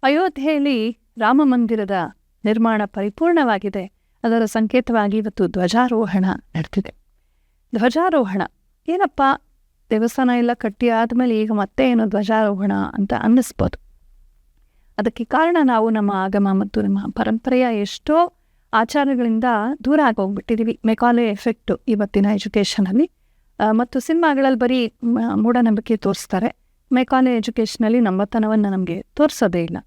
ಅಯೋಧ್ಯೆಯಲ್ಲಿ ರಾಮ ಮಂದಿರದ ನಿರ್ಮಾಣ ಪರಿಪೂರ್ಣವಾಗಿದೆ. ಅದರ ಸಂಕೇತವಾಗಿ ಇವತ್ತು ಧ್ವಜಾರೋಹಣ ನಡೆದಿದೆ. ಧ್ವಜಾರೋಹಣ ಏನಪ್ಪ, ದೇವಸ್ಥಾನ ಎಲ್ಲ ಕಟ್ಟಿ ಆದಮೇಲೆ ಈಗ ಮತ್ತೆ ಏನು ಧ್ವಜಾರೋಹಣ ಅಂತ ಅನ್ನಿಸ್ಬೋದು. ಅದಕ್ಕೆ ಕಾರಣ ನಾವು ನಮ್ಮ ಆಗಮ ಮತ್ತು ನಮ್ಮ ಪರಂಪರೆಯ ಎಷ್ಟೋ ಆಚಾರಗಳಿಂದ ದೂರ ಆಗೋಗ್ಬಿಟ್ಟಿದ್ದೀವಿ. ಮೆಕಾಲೆ ಎಫೆಕ್ಟು ಇವತ್ತಿನ ಎಜುಕೇಷನಲ್ಲಿ ಮತ್ತು ಸಿನಿಮಾಗಳಲ್ಲಿ ಬರೀ ಮೂಢನಂಬಿಕೆ ತೋರಿಸ್ತಾರೆ. ಮೆಕಾಲೆ ಎಜುಕೇಷನಲ್ಲಿ ನಮ್ಮತನವನ್ನು ನಮಗೆ ತೋರಿಸೋದೇ ಇಲ್ಲ.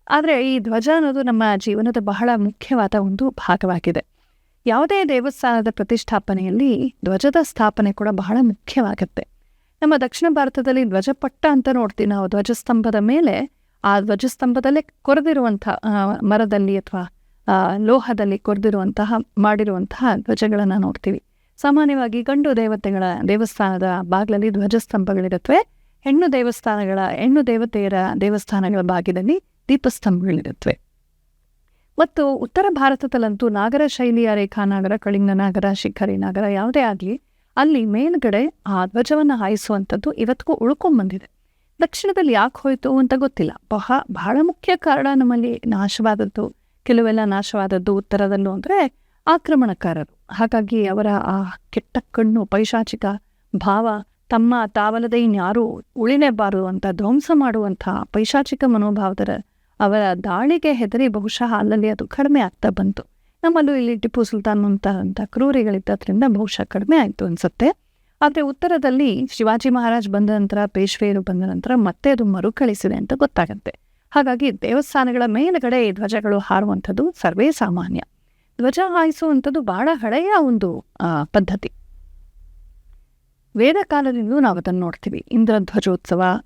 ಆದರೆ ಈ ಧ್ವಜ ಅನ್ನೋದು ನಮ್ಮ ಜೀವನದ ಬಹಳ ಮುಖ್ಯವಾದ ಒಂದು ಭಾಗವಾಗಿದೆ. ಯಾವುದೇ ದೇವಸ್ಥಾನದ ಪ್ರತಿಷ್ಠಾಪನೆಯಲ್ಲಿ ಧ್ವಜದ ಸ್ಥಾಪನೆ ಕೂಡ ಬಹಳ ಮುಖ್ಯವಾಗುತ್ತೆ. ನಮ್ಮ ದಕ್ಷಿಣ ಭಾರತದಲ್ಲಿ ಧ್ವಜಪಟ್ಟ ಅಂತ ನೋಡ್ತೀವಿ ನಾವು. ಧ್ವಜಸ್ತಂಭದ ಮೇಲೆ ಆ ಧ್ವಜಸ್ತಂಭದಲ್ಲೇ ಕೊರೆದಿರುವಂಥ ಮರದಲ್ಲಿ ಅಥವಾ ಲೋಹದಲ್ಲಿ ಕೊರೆದಿರುವಂತಹ ಮಾಡಿರುವಂತಹ ಧ್ವಜಗಳನ್ನು ನೋಡ್ತೀವಿ. ಸಾಮಾನ್ಯವಾಗಿ ಗಂಡು ದೇವತೆಗಳ ದೇವಸ್ಥಾನದ ಬಾಗಿಲಲ್ಲಿ ಧ್ವಜಸ್ತಂಭಗಳಿರುತ್ತವೆ. ಹೆಣ್ಣು ದೇವತೆಯರ ದೇವಸ್ಥಾನಗಳ ಬಾಗಿಲಲ್ಲಿ ದೀಪಸ್ತಂಭಗಳಿರುತ್ತವೆ. ಮತ್ತು ಉತ್ತರ ಭಾರತದಲ್ಲಂತೂ ನಾಗರ ಶೈಲಿಯ ರೇಖಾನಾಗರ, ಕಳಿಂಗ ನಾಗರ, ಶಿಖರಿ ನಾಗರ ಯಾವುದೇ ಆಗಲಿ ಅಲ್ಲಿ ಮೇಲ್ಗಡೆ ಆ ಧ್ವಜವನ್ನು ಹಾಯಿಸುವಂಥದ್ದು ಇವತ್ತಿಗೂ ಉಳ್ಕೊಂಡ್ಬಂದಿದೆ. ದಕ್ಷಿಣದಲ್ಲಿ ಯಾಕೆ ಹೋಯಿತು ಅಂತ ಗೊತ್ತಿಲ್ಲ. ಬಹಳ ಮುಖ್ಯ ಕಾರಣ ನಮ್ಮಲ್ಲಿ ನಾಶವಾದದ್ದು, ಕೆಲವೆಲ್ಲ ನಾಶವಾದದ್ದು ಉತ್ತರದಲ್ಲೂ ಅಂದರೆ ಆಕ್ರಮಣಕಾರರು. ಹಾಗಾಗಿ ಅವರ ಆ ಕೆಟ್ಟ ಕಣ್ಣು, ಪೈಶಾಚಿಕ ಭಾವ, ತಮ್ಮ ತಾವಲ್ಲದೆ ಇನ್ಯಾರೂ ಉಳಿನೇಬಾರದು ಅಂತ ಧ್ವಂಸ ಮಾಡುವಂಥ ಪೈಶಾಚಿಕ ಮನೋಭಾವದ ಅವರ ದಾಳಿಗೆ ಹೆದರಿ ಬಹುಶಃ ಅಲ್ಲಲ್ಲಿ ಅದು ಕಡಿಮೆ ಆಗ್ತಾ ಬಂತು. ನಮ್ಮಲ್ಲೂ ಇಲ್ಲಿ ಟಿಪ್ಪು ಸುಲ್ತಾನ್ ಅಂತ ಕ್ರೂರಿಗಳಿದ್ದರಿಂದ ಬಹುಶಃ ಕಡಿಮೆ ಆಯಿತು ಅನಿಸುತ್ತೆ. ಆದರೆ ಉತ್ತರದಲ್ಲಿ ಶಿವಾಜಿ ಮಹಾರಾಜ್ ಬಂದ ನಂತರ, ಪೇಶ್ವೆಯರು ಬಂದ ನಂತರ ಮತ್ತೆ ಅದು ಮರುಕಳಿಸಿದೆ ಅಂತ ಗೊತ್ತಾಗುತ್ತೆ. ಹಾಗಾಗಿ ದೇವಸ್ಥಾನಗಳ ಮೇಲುಗಡೆ ಈ ಧ್ವಜಗಳು ಹಾರುವಂಥದ್ದು ಸರ್ವೇ ಸಾಮಾನ್ಯ. ಧ್ವಜ ಹಾಯಿಸುವಂಥದ್ದು ಬಹಳ ಹಳೆಯ ಒಂದು ಪದ್ಧತಿ. ವೇದ ಕಾಲದಿಂದಲೂ ನಾವು ಅದನ್ನು ನೋಡ್ತೀವಿ.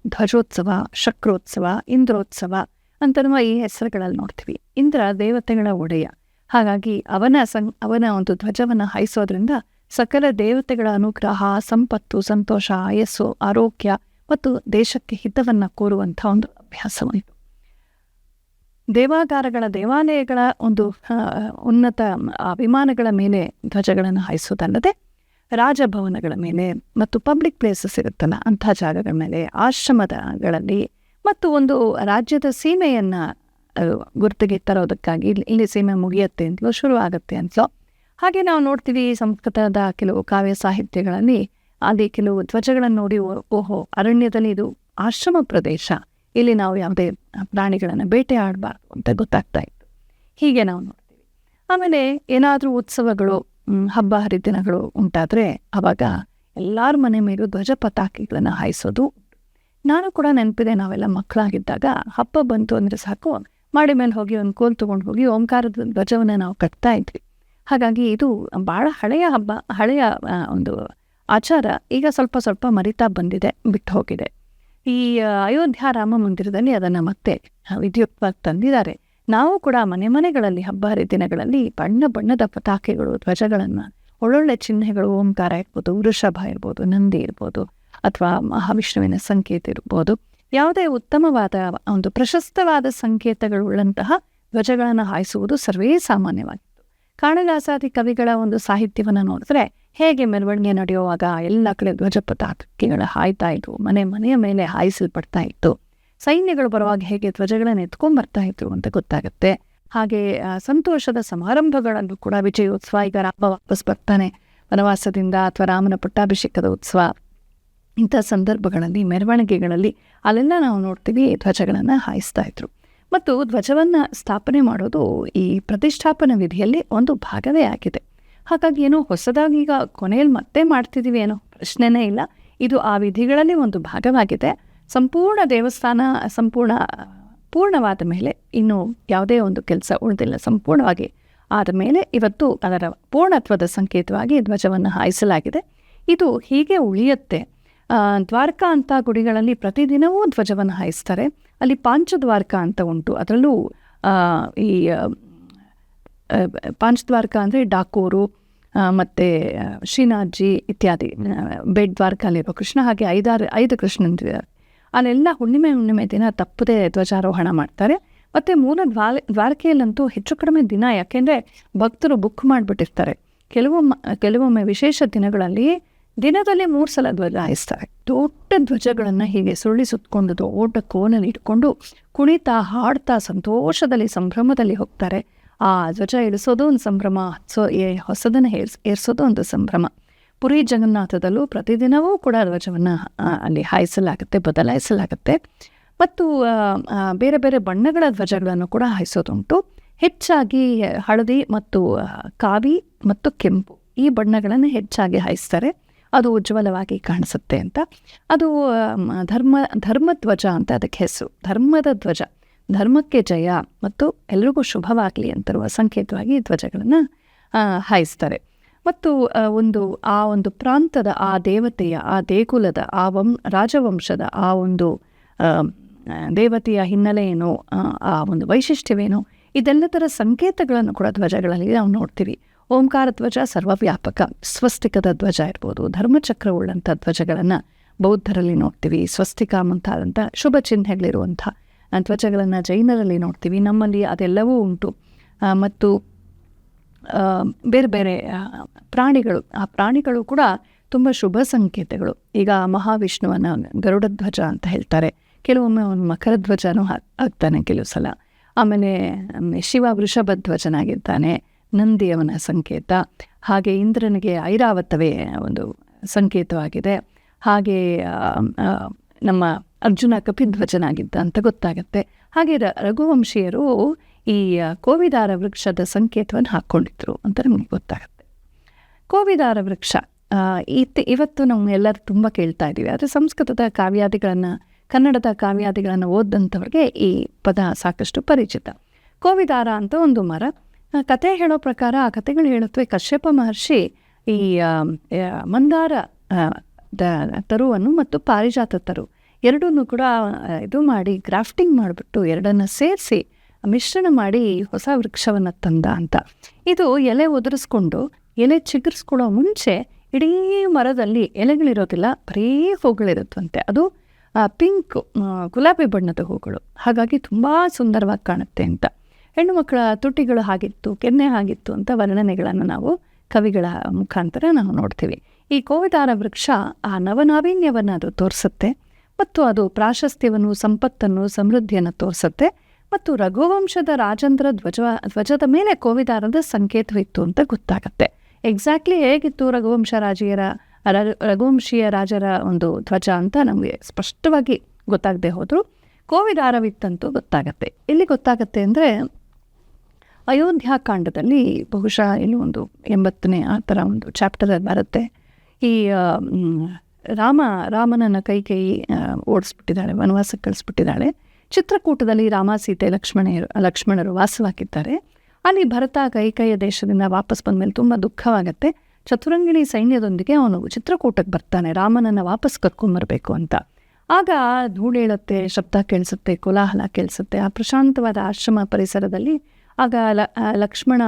ಧ್ವಜೋತ್ಸವ, ಶಕ್ರೋತ್ಸವ, ಇಂದ್ರೋತ್ಸವ ಅಂತ ನಮ್ಮ ಈ ಹೆಸರುಗಳಲ್ಲಿ ನೋಡ್ತೀವಿ. ಇಂದ್ರ ದೇವತೆಗಳ ಒಡೆಯ. ಹಾಗಾಗಿ ಅವನ ಒಂದು ಧ್ವಜವನ್ನು ಹಾಯಿಸೋದ್ರಿಂದ ಸಕಲ ದೇವತೆಗಳ ಅನುಗ್ರಹ, ಸಂಪತ್ತು, ಸಂತೋಷ, ಆಯಸ್ಸು, ಆರೋಗ್ಯ ಮತ್ತು ದೇಶಕ್ಕೆ ಹಿತವನ್ನು ಕೋರುವಂಥ ಒಂದು ಅಭ್ಯಾಸವಾಯಿತು. ದೇವಾಲಯಗಳ ಒಂದು ಉನ್ನತ ವಿಮಾನಗಳ ಮೇಲೆ ಧ್ವಜಗಳನ್ನು ಹಾಯಿಸೋದಲ್ಲದೆ ರಾಜಭವನಗಳ ಮೇಲೆ ಮತ್ತು ಪಬ್ಲಿಕ್ ಪ್ಲೇಸಸ್ ಇರುತ್ತಲ್ಲ ಅಂಥ ಜಾಗಗಳ ಮೇಲೆ, ಆಶ್ರಮಗಳಲ್ಲಿ ಮತ್ತು ಒಂದು ರಾಜ್ಯದ ಸೀಮೆಯನ್ನು ಗುರುತಿಗೆ ತರೋದಕ್ಕಾಗಿ ಇಲ್ಲಿ ಸೀಮೆ ಮುಗಿಯುತ್ತೆ ಅಂತಲೋ ಶುರು ಆಗುತ್ತೆ ಅಂತಲೋ. ಹಾಗೆ ನಾವು ನೋಡ್ತೀವಿ ಸಂಸ್ಕೃತದ ಕೆಲವು ಕಾವ್ಯ ಸಾಹಿತ್ಯಗಳಲ್ಲಿ ಅಲ್ಲಿ ಕೆಲವು ಧ್ವಜಗಳನ್ನು ನೋಡಿ ಓಹೋ, ಅರಣ್ಯದಲ್ಲಿ ಇದು ಆಶ್ರಮ ಪ್ರದೇಶ, ಇಲ್ಲಿ ನಾವು ಯಾವುದೇ ಪ್ರಾಣಿಗಳನ್ನು ಬೇಟೆ ಆಡಬಾರ್ದು ಅಂತ ಗೊತ್ತಾಗ್ತಾ ಇತ್ತು. ಹೀಗೆ ನಾವು ನೋಡ್ತೀವಿ. ಆಮೇಲೆ ಏನಾದರೂ ಉತ್ಸವಗಳು, ಹಬ್ಬ ಹರಿದಿನಗಳು ಉಂಟಾದರೆ ಆವಾಗ ಎಲ್ಲರ ಮನೆ ಮೇಲೂ ಧ್ವಜ ಪತಾಕೆಗಳನ್ನು ಹಾಯಿಸೋದು. ನಾನು ಕೂಡ ನೆನಪಿದೆ, ನಾವೆಲ್ಲ ಮಕ್ಕಳಾಗಿದ್ದಾಗ ಹಬ್ಬ ಬಂತು ಅಂದರೆ ಸಾಕು, ಮಾಡಿ ಮೇಲೆ ಹೋಗಿ ಒಂದು ಕೋಲ್ ತೊಗೊಂಡು ಹೋಗಿ ಓಂಕಾರದ ಧ್ವಜವನ್ನು ನಾವು ಕಟ್ತಾ ಇದ್ವಿ. ಹಾಗಾಗಿ ಇದು ಭಾಳ ಹಳೆಯ ಒಂದು ಆಚಾರ. ಈಗ ಸ್ವಲ್ಪ ಸ್ವಲ್ಪ ಮರಿತಾ ಬಂದಿದೆ, ಬಿಟ್ಟು ಹೋಗಿದೆ. ಈ ಅಯೋಧ್ಯ ರಾಮ ಮಂದಿರದಲ್ಲಿ ಅದನ್ನು ಮತ್ತೆ ವಿದ್ಯುಕ್ತವಾಗಿ ತಂದಿದ್ದಾರೆ. ನಾವು ಕೂಡ ಮನೆಗಳಲ್ಲಿ ಹಬ್ಬ ಹರಿದಿನಗಳಲ್ಲಿ ಬಣ್ಣ ಬಣ್ಣದ ಪತಾಕೆಗಳು, ಧ್ವಜಗಳನ್ನು, ಒಳ್ಳೊಳ್ಳೆ ಚಿಹ್ನೆಗಳು, ಓಂಕಾರ ಇರ್ಬೋದು, ವೃಷಭ ಇರ್ಬೋದು, ನಂದಿ ಇರ್ಬೋದು, ಅಥವಾ ಮಹಾವಿಷ್ಣುವಿನ ಸಂಕೇತ ಇರ್ಬೋದು, ಯಾವುದೇ ಉತ್ತಮವಾದ ಒಂದು ಪ್ರಶಸ್ತವಾದ ಸಂಕೇತಗಳುಳ್ಳಂತಹ ಧ್ವಜಗಳನ್ನು ಹಾಯಿಸುವುದು ಸರ್ವೇ ಸಾಮಾನ್ಯವಾಗಿತ್ತು. ಕಾಳಿದಾಸಾದಿ ಕವಿಗಳ ಒಂದು ಸಾಹಿತ್ಯವನ್ನು ನೋಡಿದ್ರೆ ಹೇಗೆ ಮೆರವಣಿಗೆ ನಡೆಯುವಾಗ ಎಲ್ಲ ಕಡೆ ಧ್ವಜ ಪತಾಕೆಗಳು ಹಾಯ್ತಾ ಇದ್ವು, ಮನೆಯ ಮೇಲೆ ಹಾಯಿಸಲ್ಪಡ್ತಾ ಇತ್ತು. ಸೈನ್ಯಗಳು ಬರುವಾಗ ಹೇಗೆ ಧ್ವಜಗಳನ್ನು ಎತ್ಕೊಂಡ್ಬರ್ತಾ ಇದ್ರು ಅಂತ ಗೊತ್ತಾಗುತ್ತೆ. ಹಾಗೆ ಸಂತೋಷದ ಸಮಾರಂಭಗಳಲ್ಲೂ ಕೂಡ ವಿಜಯೋತ್ಸವ, ಈಗ ರಾಮ ವಾಪಸ್ ಬರ್ತಾನೆ ವನವಾಸದಿಂದ, ಅಥವಾ ರಾಮನ ಪಟ್ಟಾಭಿಷೇಕದ ಉತ್ಸವ, ಇಂಥ ಸಂದರ್ಭಗಳಲ್ಲಿ ಮೆರವಣಿಗೆಗಳಲ್ಲಿ ಅಲ್ಲೆಲ್ಲ ನಾವು ನೋಡ್ತೀವಿ ಧ್ವಜಗಳನ್ನು ಹಾಯಿಸ್ತಾ ಇದ್ರು. ಮತ್ತು ಧ್ವಜವನ್ನು ಸ್ಥಾಪನೆ ಮಾಡೋದು ಈ ಪ್ರತಿಷ್ಠಾಪನಾ ವಿಧಿಯಲ್ಲಿ ಒಂದು ಭಾಗವೇ ಆಗಿದೆ. ಹಾಗಾಗಿ ಏನೋ ಹೊಸದಾಗಿ ಈಗ ಕೊನೆಯಲ್ಲಿ ಮತ್ತೆ ಮಾಡ್ತಿದ್ದೀವಿ ಏನೋ ಪ್ರಶ್ನೆನೇ ಇಲ್ಲ. ಇದು ಆ ವಿಧಿಗಳಲ್ಲಿ ಒಂದು ಭಾಗವಾಗಿದೆ. ಸಂಪೂರ್ಣ ದೇವಸ್ಥಾನ ಪೂರ್ಣವಾದ ಮೇಲೆ ಇನ್ನು ಯಾವುದೇ ಒಂದು ಕೆಲಸ ಉಳಿದಿಲ್ಲ. ಸಂಪೂರ್ಣವಾಗಿ ಆದ ಮೇಲೆ ಇವತ್ತು ಅದರ ಪೂರ್ಣತ್ವದ ಸಂಕೇತವಾಗಿ ಧ್ವಜವನ್ನು ಹಾಯಿಸಲಾಗಿದೆ. ಇದು ಹೀಗೆ ಉಳಿಯುತ್ತೆ. ದ್ವಾರಕಾ ಅಂತ ಗುಡಿಗಳಲ್ಲಿ ಪ್ರತಿದಿನವೂ ಧ್ವಜವನ್ನು ಹಾಯಿಸ್ತಾರೆ. ಅಲ್ಲಿ ಪಾಂಚದ್ವಾರಕ ಅಂತ ಉಂಟು. ಅದರಲ್ಲೂ ಈ ಪಾಂಚದ್ವಾರಕ ಅಂದರೆ ಡಾಕೋರು ಮತ್ತು ಶ್ರೀನಾಥ್ಜಿ ಇತ್ಯಾದಿ, ಬೇಟ್ ದ್ವಾರಕಲ್ಲಿರೋ ಕೃಷ್ಣ, ಹಾಗೆ 5 ಕೃಷ್ಣಂದಿದ್ದಾರೆ. ಅಲ್ಲೆಲ್ಲ ಹುಣ್ಣಿಮೆ ದಿನ ತಪ್ಪದೇ ಧ್ವಜಾರೋಹಣ ಮಾಡ್ತಾರೆ. ಮತ್ತು ಮೂಲ ದ್ವಾರಕೆಯಲ್ಲಂತೂ ಹೆಚ್ಚು ಕಡಿಮೆ ದಿನ, ಯಾಕೆಂದರೆ ಭಕ್ತರು ಬುಕ್ ಮಾಡಿಬಿಟ್ಟಿರ್ತಾರೆ. ಕೆಲವೊಮ್ಮೆ ವಿಶೇಷ ದಿನಗಳಲ್ಲಿ ದಿನದಲ್ಲಿ 3 ಸಲ ಧ್ವಜ ಹಾಯಿಸ್ತಾರೆ. ದೊಡ್ಡ ಧ್ವಜಗಳನ್ನು ಹೀಗೆ ಸುರುಳಿ ಸುತ್ತಕೊಂಡು ದೊಡ್ಡ ಕೋನಲ್ಲಿ ಇಟ್ಕೊಂಡು ಕುಣಿತಾ ಹಾಡ್ತಾ ಸಂತೋಷದಲ್ಲಿ ಸಂಭ್ರಮದಲ್ಲಿ ಹೋಗ್ತಾರೆ. ಆ ಧ್ವಜ ಇಳಿಸೋದು ಒಂದು ಸಂಭ್ರಮ, ಹೊಸದನ್ನು ಏರಿಸೋದು ಒಂದು ಸಂಭ್ರಮ. ಪುರಿ ಜಗನ್ನಾಥದಲ್ಲೂ ಪ್ರತಿದಿನವೂ ಕೂಡ ಧ್ವಜವನ್ನು ಅಲ್ಲಿ ಹಾಯಿಸಲಾಗುತ್ತೆ, ಬದಲಾಯಿಸಲಾಗುತ್ತೆ. ಮತ್ತು ಬೇರೆ ಬೇರೆ ಬಣ್ಣಗಳ ಧ್ವಜಗಳನ್ನು ಕೂಡ ಹಾಯಿಸೋದುಂಟು. ಹೆಚ್ಚಾಗಿ ಹಳದಿ ಮತ್ತು ಕಾವಿ ಮತ್ತು ಕೆಂಪು ಈ ಬಣ್ಣಗಳನ್ನು ಹೆಚ್ಚಾಗಿ ಹಾಯಿಸ್ತಾರೆ. ಅದು ಉಜ್ವಲವಾಗಿ ಕಾಣಿಸುತ್ತೆ ಅಂತ. ಅದು ಧರ್ಮಧ್ವಜ ಅಂತ ಅದಕ್ಕೆ ಹೆಸರು. ಧರ್ಮದ ಧ್ವಜ, ಧರ್ಮಕ್ಕೆ ಜಯ ಮತ್ತು ಎಲ್ರಿಗೂ ಶುಭವಾಗಲಿ ಅಂತಿರುವ ಸಂಕೇತವಾಗಿ ಧ್ವಜಗಳನ್ನು ಹಾಯಿಸ್ತಾರೆ. ಮತ್ತು ಆ ಒಂದು ಪ್ರಾಂತದ, ಆ ದೇವತೆಯ, ಆ ದೇಗುಲದ, ಆ ರಾಜವಂಶದ ಆ ಒಂದು ದೇವತೆಯ ಹಿನ್ನೆಲೆ ಏನು, ಆ ಒಂದು ವೈಶಿಷ್ಟ್ಯವೇನು, ಇದೆಲ್ಲದರ ಸಂಕೇತಗಳನ್ನು ಕೂಡ ಧ್ವಜಗಳಲ್ಲಿ ನಾವು ನೋಡ್ತೀವಿ. ಓಂಕಾರ ಧ್ವಜ ಸರ್ವವ್ಯಾಪಕ, ಸ್ವಸ್ತಿಕದ ಧ್ವಜ ಇರ್ಬೋದು, ಧರ್ಮಚಕ್ರವುಳ್ಳಂಥ ಧ್ವಜಗಳನ್ನು ಬೌದ್ಧರಲ್ಲಿ ನೋಡ್ತೀವಿ. ಸ್ವಸ್ತಿಕ ಮುಂತಾದಂಥ ಶುಭ ಚಿಹ್ನೆಗಳಿರುವಂಥ ಧ್ವಜಗಳನ್ನು ಜೈನರಲ್ಲಿ ನೋಡ್ತೀವಿ. ನಮ್ಮಲ್ಲಿ ಅದೆಲ್ಲವೂ ಉಂಟು. ಮತ್ತು ಬೇರೆ ಬೇರೆ ಪ್ರಾಣಿಗಳು, ಆ ಪ್ರಾಣಿಗಳು ಕೂಡ ತುಂಬ ಶುಭ ಸಂಕೇತಗಳು. ಈಗ ಮಹಾವಿಷ್ಣುವನ್ನು ಗರುಡ ಧ್ವಜ ಅಂತ ಹೇಳ್ತಾರೆ. ಕೆಲವೊಮ್ಮೆ ಅವನು ಮಕರ ಧ್ವಜನೂ ಆಗ್ತಾನೆ ಕೆಲವು ಸಲ. ಆಮೇಲೆ ಶಿವ ವೃಷಭ ಧ್ವಜನಾಗಿರ್ತಾನೆ, ನಂದಿಯವನ ಸಂಕೇತ. ಹಾಗೆ ಇಂದ್ರನಿಗೆ ಐರಾವತವೇ ಒಂದು ಸಂಕೇತವಾಗಿದೆ. ಹಾಗೆ ನಮ್ಮ ಅರ್ಜುನ ಕಪಿಧ್ವಜನಾಗಿದ್ದ ಅಂತ ಗೊತ್ತಾಗತ್ತೆ. ಹಾಗೆ ರಘುವಂಶೀಯರು ಈ ಕೋವಿದಾರ ವೃಕ್ಷದ ಸಂಕೇತವನ್ನು ಹಾಕ್ಕೊಂಡಿದ್ರು ಅಂತ ನಮಗೆ ಗೊತ್ತಾಗುತ್ತೆ. ಕೋವಿದಾರ ವೃಕ್ಷ ಇವತ್ತು ನಾವು ಎಲ್ಲರೂ ತುಂಬ ಕೇಳ್ತಾ ಇದ್ದೀವಿ. ಆದರೆ ಸಂಸ್ಕೃತದ ಕಾವ್ಯಾದಿಗಳನ್ನು, ಕನ್ನಡದ ಕಾವ್ಯಾದಿಗಳನ್ನು ಓದಂಥವ್ರಿಗೆ ಈ ಪದ ಸಾಕಷ್ಟು ಪರಿಚಿತ. ಕೋವಿದಾರ ಅಂತ ಒಂದು ಮರ. ಕತೆ ಹೇಳೋ ಪ್ರಕಾರ ಆ ಕತೆಗಳು ಹೇಳುತ್ತವೆ, ಕಶ್ಯಪ ಮಹರ್ಷಿ ಈ ಮಂದಾರ ತರುವನ್ನು ಮತ್ತು ಪಾರಿಜಾತ ತರು ಎರಡನ್ನೂ ಕೂಡ ಇದು ಮಾಡಿ ಗ್ರಾಫ್ಟಿಂಗ್ ಮಾಡಿಬಿಟ್ಟು ಎರಡನ್ನು ಸೇರಿಸಿ ಮಿಶ್ರಣ ಮಾಡಿ ಹೊಸ ವೃಕ್ಷವನ್ನು ತಂದ ಅಂತ. ಇದು ಎಲೆ ಉದುರಿಸ್ಕೊಂಡು ಎಲೆ ಚಿಗುರಿಸ್ಕೊಳ್ಳೋ ಮುಂಚೆ ಇಡೀ ಮರದಲ್ಲಿ ಎಲೆಗಳಿರೋದಿಲ್ಲ, ಬರೀ ಹೂಗಳಿರುತ್ತಂತೆ. ಅದು ಪಿಂಕ್, ಗುಲಾಬಿ ಬಣ್ಣದ ಹೂಗಳು. ಹಾಗಾಗಿ ತುಂಬ ಸುಂದರವಾಗಿ ಕಾಣುತ್ತೆ ಅಂತ. ಹೆಣ್ಣು ಮಕ್ಕಳ ತುಟಿಗಳು ಹಾಗಿತ್ತು, ಕೆನ್ನೆ ಆಗಿತ್ತು ಅಂತ ವರ್ಣನೆಗಳನ್ನು ನಾವು ಕವಿಗಳ ಮುಖಾಂತರ ನಾವು ನೋಡ್ತೀವಿ. ಈ ಕೋವಿದಾರ ವೃಕ್ಷ ಆ ನವನಾವೀನ್ಯವನ್ನು ಅದು ತೋರಿಸುತ್ತೆ. ಮತ್ತು ಅದು ಸಂಪತ್ತನ್ನು, ಸಮೃದ್ಧಿಯನ್ನು ತೋರಿಸುತ್ತೆ. ಮತ್ತು ರಘುವಂಶದ ರಾಜೇಂದ್ರ ಧ್ವಜದ ಮೇಲೆ ಕೋವಿದಾರದ ಸಂಕೇತವಿತ್ತು ಅಂತ ಗೊತ್ತಾಗತ್ತೆ. ಎಕ್ಸಾಕ್ಟ್ಲಿ ಹೇಗಿತ್ತು ರಘುವಂಶೀಯ ರಾಜರ ಒಂದು ಧ್ವಜ ಅಂತ ನಮಗೆ ಸ್ಪಷ್ಟವಾಗಿ ಗೊತ್ತಾಗದೆ ಹೋದರೂ ಕೋವಿದಾರವಿತ್ತಂತೂ ಗೊತ್ತಾಗತ್ತೆ. ಎಲ್ಲಿ ಗೊತ್ತಾಗತ್ತೆ ಅಂದರೆ ಅಯೋಧ್ಯಾಕಾಂಡದಲ್ಲಿ ಬಹುಶಃ ಇಲ್ಲಿ ಒಂದು 80ನೇ ಆ ಥರ ಒಂದು ಚಾಪ್ಟರಲ್ಲಿ ಬರುತ್ತೆ. ಈ ರಾಮನನ್ನು ಕೈ ಓಡಿಸ್ಬಿಟ್ಟಿದ್ದಾಳೆ, ವನವಾಸಕ್ಕೆ ಕಳಿಸ್ಬಿಟ್ಟಿದ್ದಾಳೆ. ಚಿತ್ರಕೂಟದಲ್ಲಿ ರಾಮ, ಸೀತೆ, ಲಕ್ಷ್ಮಣರು ವಾಸವಾಗಿದ್ದಾರೆ. ಅಲ್ಲಿ ಭರತ ಕೈಕೇಯಿಯ ದೇಶದಿಂದ ವಾಪಸ್ ಬಂದಮೇಲೆ ತುಂಬ ದುಃಖವಾಗತ್ತೆ. ಚತುರಂಗಿಣಿ ಸೈನ್ಯದೊಂದಿಗೆ ಅವನು ಚಿತ್ರಕೂಟಕ್ಕೆ ಬರ್ತಾನೆ, ರಾಮನನ್ನು ವಾಪಸ್ ಕರ್ಕೊಂಬರ್ಬೇಕು ಅಂತ. ಆಗ ಧೂಳೇಳುತ್ತೆ, ಶಬ್ದ ಕೇಳಿಸುತ್ತೆ, ಕೋಲಾಹಲ ಕೇಳಿಸುತ್ತೆ. ಆ ಪ್ರಶಾಂತವಾದ ಆಶ್ರಮ ಪರಿಸರದಲ್ಲಿ ಆಗ ಲಕ್ಷ್ಮಣ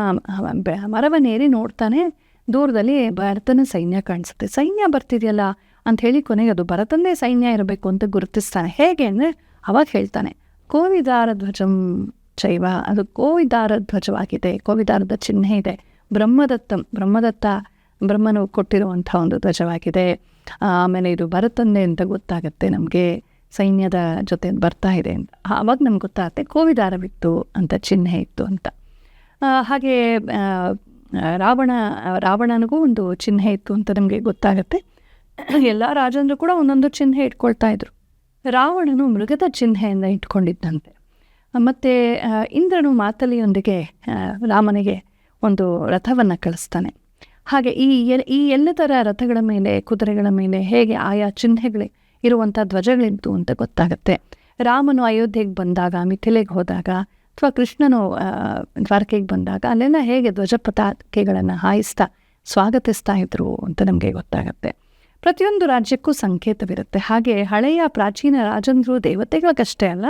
ಮರವನ್ನೇರಿ ನೋಡ್ತಾನೆ. ದೂರದಲ್ಲಿ ಭರತನ ಸೈನ್ಯ ಕಾಣಿಸುತ್ತೆ. ಸೈನ್ಯ ಬರ್ತಿದೆಯಲ್ಲ ಅಂತ ಹೇಳಿ ಕೊನೆಗೆ ಅದು ಭರತಂದೇ ಸೈನ್ಯ ಇರಬೇಕು ಅಂತ ಗುರುತಿಸ್ತಾನೆ. ಹೇಗೆ ಅಂದರೆ ಅವಾಗ ಹೇಳ್ತಾನೆ, ಕೋವಿದಾರ ಧ್ವಜಂ ಚೈವ, ಅದು ಕೋವಿದಾರ ಧ್ವಜವಾಗಿದೆ, ಕೋವಿದಾರದ ಚಿಹ್ನೆ ಇದೆ. ಬ್ರಹ್ಮನು ಕೊಟ್ಟಿರುವಂಥ ಒಂದು ಧ್ವಜವಾಗಿದೆ. ಆಮೇಲೆ ಇದು ಭರತಂದೆ ಅಂತ ಗೊತ್ತಾಗತ್ತೆ ನಮಗೆ, ಸೈನ್ಯದ ಜೊತೆ ಬರ್ತಾ ಇದೆ ಅಂತ. ಆವಾಗ ನಮ್ಗೆ ಗೊತ್ತಾಗುತ್ತೆ ಕೋವಿದಾರವಿತ್ತು ಅಂತ, ಚಿಹ್ನೆ ಇತ್ತು ಅಂತ. ಹಾಗೆ ರಾವಣನಿಗೂ ಒಂದು ಚಿಹ್ನೆ ಇತ್ತು ಅಂತ ನಮಗೆ ಗೊತ್ತಾಗತ್ತೆ. ಎಲ್ಲ ರಾಜಂದ್ರು ಕೂಡ ಒಂದೊಂದು ಚಿಹ್ನೆ ಇಟ್ಕೊಳ್ತಾ ಇದ್ರು. ರಾವಣನು ಮೃಗದ ಚಿಹ್ನೆಯನ್ನು ಇಟ್ಕೊಂಡಿದ್ದಂತೆ. ಮತ್ತು ಇಂದ್ರನು ಮಾತಲಿಯೊಂದಿಗೆ ರಾಮನಿಗೆ ಒಂದು ರಥವನ್ನು ಕಳಿಸ್ತಾನೆ. ಹಾಗೆ ಈ ಎಲ್ಲದರ ರಥಗಳ ಮೇಲೆ, ಕುದುರೆಗಳ ಮೇಲೆ ಹೇಗೆ ಆಯಾ ಚಿಹ್ನೆಗಳು ಇರುವಂಥ ಧ್ವಜಗಳಿತ್ತು ಅಂತ ಗೊತ್ತಾಗುತ್ತೆ. ರಾಮನು ಅಯೋಧ್ಯೆಗೆ ಬಂದಾಗ, ಮಿಥಿಲೆಗೆ ಹೋದಾಗ, ಅಥವಾ ಕೃಷ್ಣನು ದ್ವಾರಕೆಗೆ ಬಂದಾಗ ಅಲ್ಲೆಲ್ಲ ಹೇಗೆ ಧ್ವಜ ಪತಾಕೆಗಳನ್ನು ಹಾಯಿಸ್ತಾ ಸ್ವಾಗತಿಸ್ತಾ ಇದ್ರು ಅಂತ ನಮಗೆ ಗೊತ್ತಾಗುತ್ತೆ. ಪ್ರತಿಯೊಂದು ರಾಜ್ಯಕ್ಕೂ ಸಂಕೇತವಿರುತ್ತೆ. ಹಾಗೆ ಹಳೆಯ ಪ್ರಾಚೀನ ರಾಜಂದ್ರು ದೇವತೆಗಳಿಗಷ್ಟೇ ಅಲ್ಲ,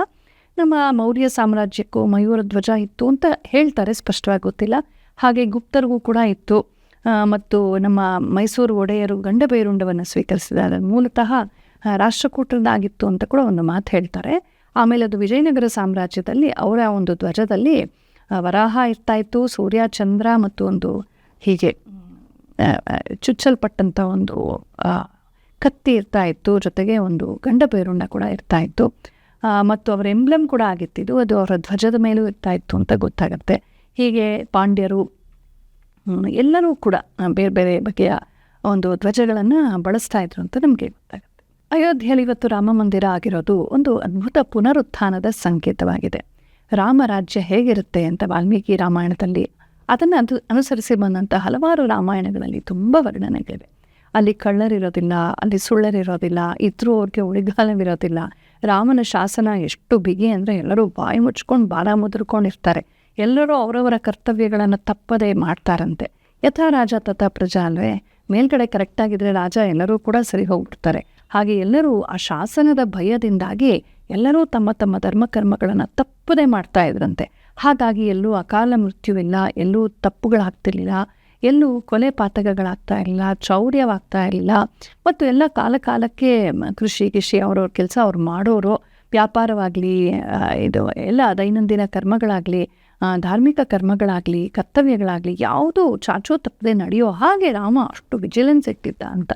ನಮ್ಮ ಮೌರ್ಯ ಸಾಮ್ರಾಜ್ಯಕ್ಕೂ ಮಯೂರ ಧ್ವಜ ಇತ್ತು ಅಂತ ಹೇಳ್ತಾರೆ, ಸ್ಪಷ್ಟವಾಗಿ ಗೊತ್ತಿಲ್ಲ. ಹಾಗೆ ಗುಪ್ತರಿಗೂ ಕೂಡ ಇತ್ತು. ಮತ್ತು ನಮ್ಮ ಮೈಸೂರು ಒಡೆಯರು ಗಂಡಭೈರುಂಡವನ್ನು ಸ್ವೀಕರಿಸಿದ್ದಾರೆ, ಮೂಲತಃ ರಾಷ್ಟ್ರಕೂಟರದಾಗಿತ್ತು ಅಂತ ಕೂಡ ಒಂದು ಮಾತು ಹೇಳ್ತಾರೆ. ಆಮೇಲೆ ಅದು ವಿಜಯನಗರ ಸಾಮ್ರಾಜ್ಯದಲ್ಲಿ ಅವರ ಒಂದು ಧ್ವಜದಲ್ಲಿ ವರಾಹ ಇರ್ತಾಯಿತ್ತು, ಸೂರ್ಯ, ಚಂದ್ರ ಮತ್ತು ಒಂದು ಹೀಗೆ ಚುಚ್ಚಲ್ಪಟ್ಟಂಥ ಒಂದು ಕತ್ತಿ ಇರ್ತಾ ಇತ್ತು, ಜೊತೆಗೆ ಒಂದು ಗಂಡ ಬೇರುಂಡ ಕೂಡ ಇರ್ತಾ ಇತ್ತು, ಮತ್ತು ಅವರ ಎಂಬ್ಲಮ್ ಕೂಡ ಆಗಿತ್ತಿದ್ದು ಅದು ಅವರ ಧ್ವಜದ ಮೇಲೂ ಇರ್ತಾ ಇತ್ತು ಅಂತ ಗೊತ್ತಾಗುತ್ತೆ. ಹೀಗೆ ಪಾಂಡ್ಯರು ಎಲ್ಲರೂ ಕೂಡ ಬೇರೆ ಬೇರೆ ಬಗೆಯ ಒಂದು ಧ್ವಜಗಳನ್ನು ಬಳಸ್ತಾ ಇದ್ರು ಅಂತ ನಮಗೆ ಗೊತ್ತಾಗುತ್ತೆ. ಅಯೋಧ್ಯೆಯಲ್ಲಿ ಇವತ್ತು ರಾಮ ಮಂದಿರ ಆಗಿರೋದು ಒಂದು ಅದ್ಭುತ ಪುನರುತ್ಥಾನದ ಸಂಕೇತವಾಗಿದೆ. ರಾಮರಾಜ್ಯ ಹೇಗಿರುತ್ತೆ ಅಂತ ವಾಲ್ಮೀಕಿ ರಾಮಾಯಣದಲ್ಲಿ ಅದನ್ನು ಅನುಸರಿಸಿ ಬಂದಂಥ ಹಲವಾರು ರಾಮಾಯಣಗಳಲ್ಲಿ ತುಂಬ ವರ್ಣನೆಗಳಿವೆ. ಅಲ್ಲಿ ಕಳ್ಳರಿರೋದಿಲ್ಲ, ಅಲ್ಲಿ ಸುಳ್ಳರಿರೋದಿಲ್ಲ, ಇದ್ರೂ ಅವ್ರಿಗೆ ಉಳಿಗಾಲವಿರೋದಿಲ್ಲ. ರಾಮನ ಶಾಸನ ಎಷ್ಟು ಬಿಗಿ ಅಂದರೆ ಎಲ್ಲರೂ ಬಾಯಿ ಮುಚ್ಕೊಂಡು ಬಾಲ ಮುದ್ರಕೊಂಡಿರ್ತಾರೆ. ಎಲ್ಲರೂ ಅವರವರ ಕರ್ತವ್ಯಗಳನ್ನು ತಪ್ಪದೇ ಮಾಡ್ತಾರಂತೆ. ಯಥಾ ರಾಜ ತಥಾ ಪ್ರಜಾ ಅಲ್ವೇ, ಮೇಲ್ಗಡೆ ಕರೆಕ್ಟಾಗಿದ್ದರೆ ರಾಜ ಎಲ್ಲರೂ ಕೂಡ ಸರಿ ಹೋಗ್ಬಿಡ್ತಾರೆ. ಹಾಗೆ ಎಲ್ಲರೂ ಆ ಶಾಸನದ ಭಯದಿಂದಾಗಿ ಎಲ್ಲರೂ ತಮ್ಮ ತಮ್ಮ ಧರ್ಮಕರ್ಮಗಳನ್ನು ತಪ್ಪದೇ ಮಾಡ್ತಾ ಇದ್ರಂತೆ. ಹಾಗಾಗಿ ಎಲ್ಲೂ ಅಕಾಲ ಮೃತ್ಯುವಿಲ್ಲ, ಎಲ್ಲೂ ತಪ್ಪುಗಳಾಗ್ತಿರ್ಲಿಲ್ಲ, ಎಲ್ಲೂ ಕೊಲೆ ಪಾತಕಗಳಾಗ್ತಾ ಇರಲಿಲ್ಲ, ಚೌರ್ಯವಾಗ್ತಾ ಇರಲಿಲ್ಲ. ಮತ್ತು ಎಲ್ಲ ಕಾಲಕ್ಕೆ ಕೃಷಿ ಅವ್ರವ್ರ ಕೆಲಸ ಅವ್ರು ಮಾಡೋರು, ವ್ಯಾಪಾರವಾಗಲಿ, ಇದು ಎಲ್ಲ ದೈನಂದಿನ ಕರ್ಮಗಳಾಗಲಿ, ಧಾರ್ಮಿಕ ಕರ್ಮಗಳಾಗಲಿ, ಕರ್ತವ್ಯಗಳಾಗಲಿ ಯಾವುದೂ ಚಾಚೂ ತಪ್ಪದೆ ನಡೆಯೋ ಹಾಗೆ ರಾಮ ಅಷ್ಟು ವಿಜಿಲೆನ್ಸ್ ಇಟ್ಟಿದ್ದ ಅಂತ.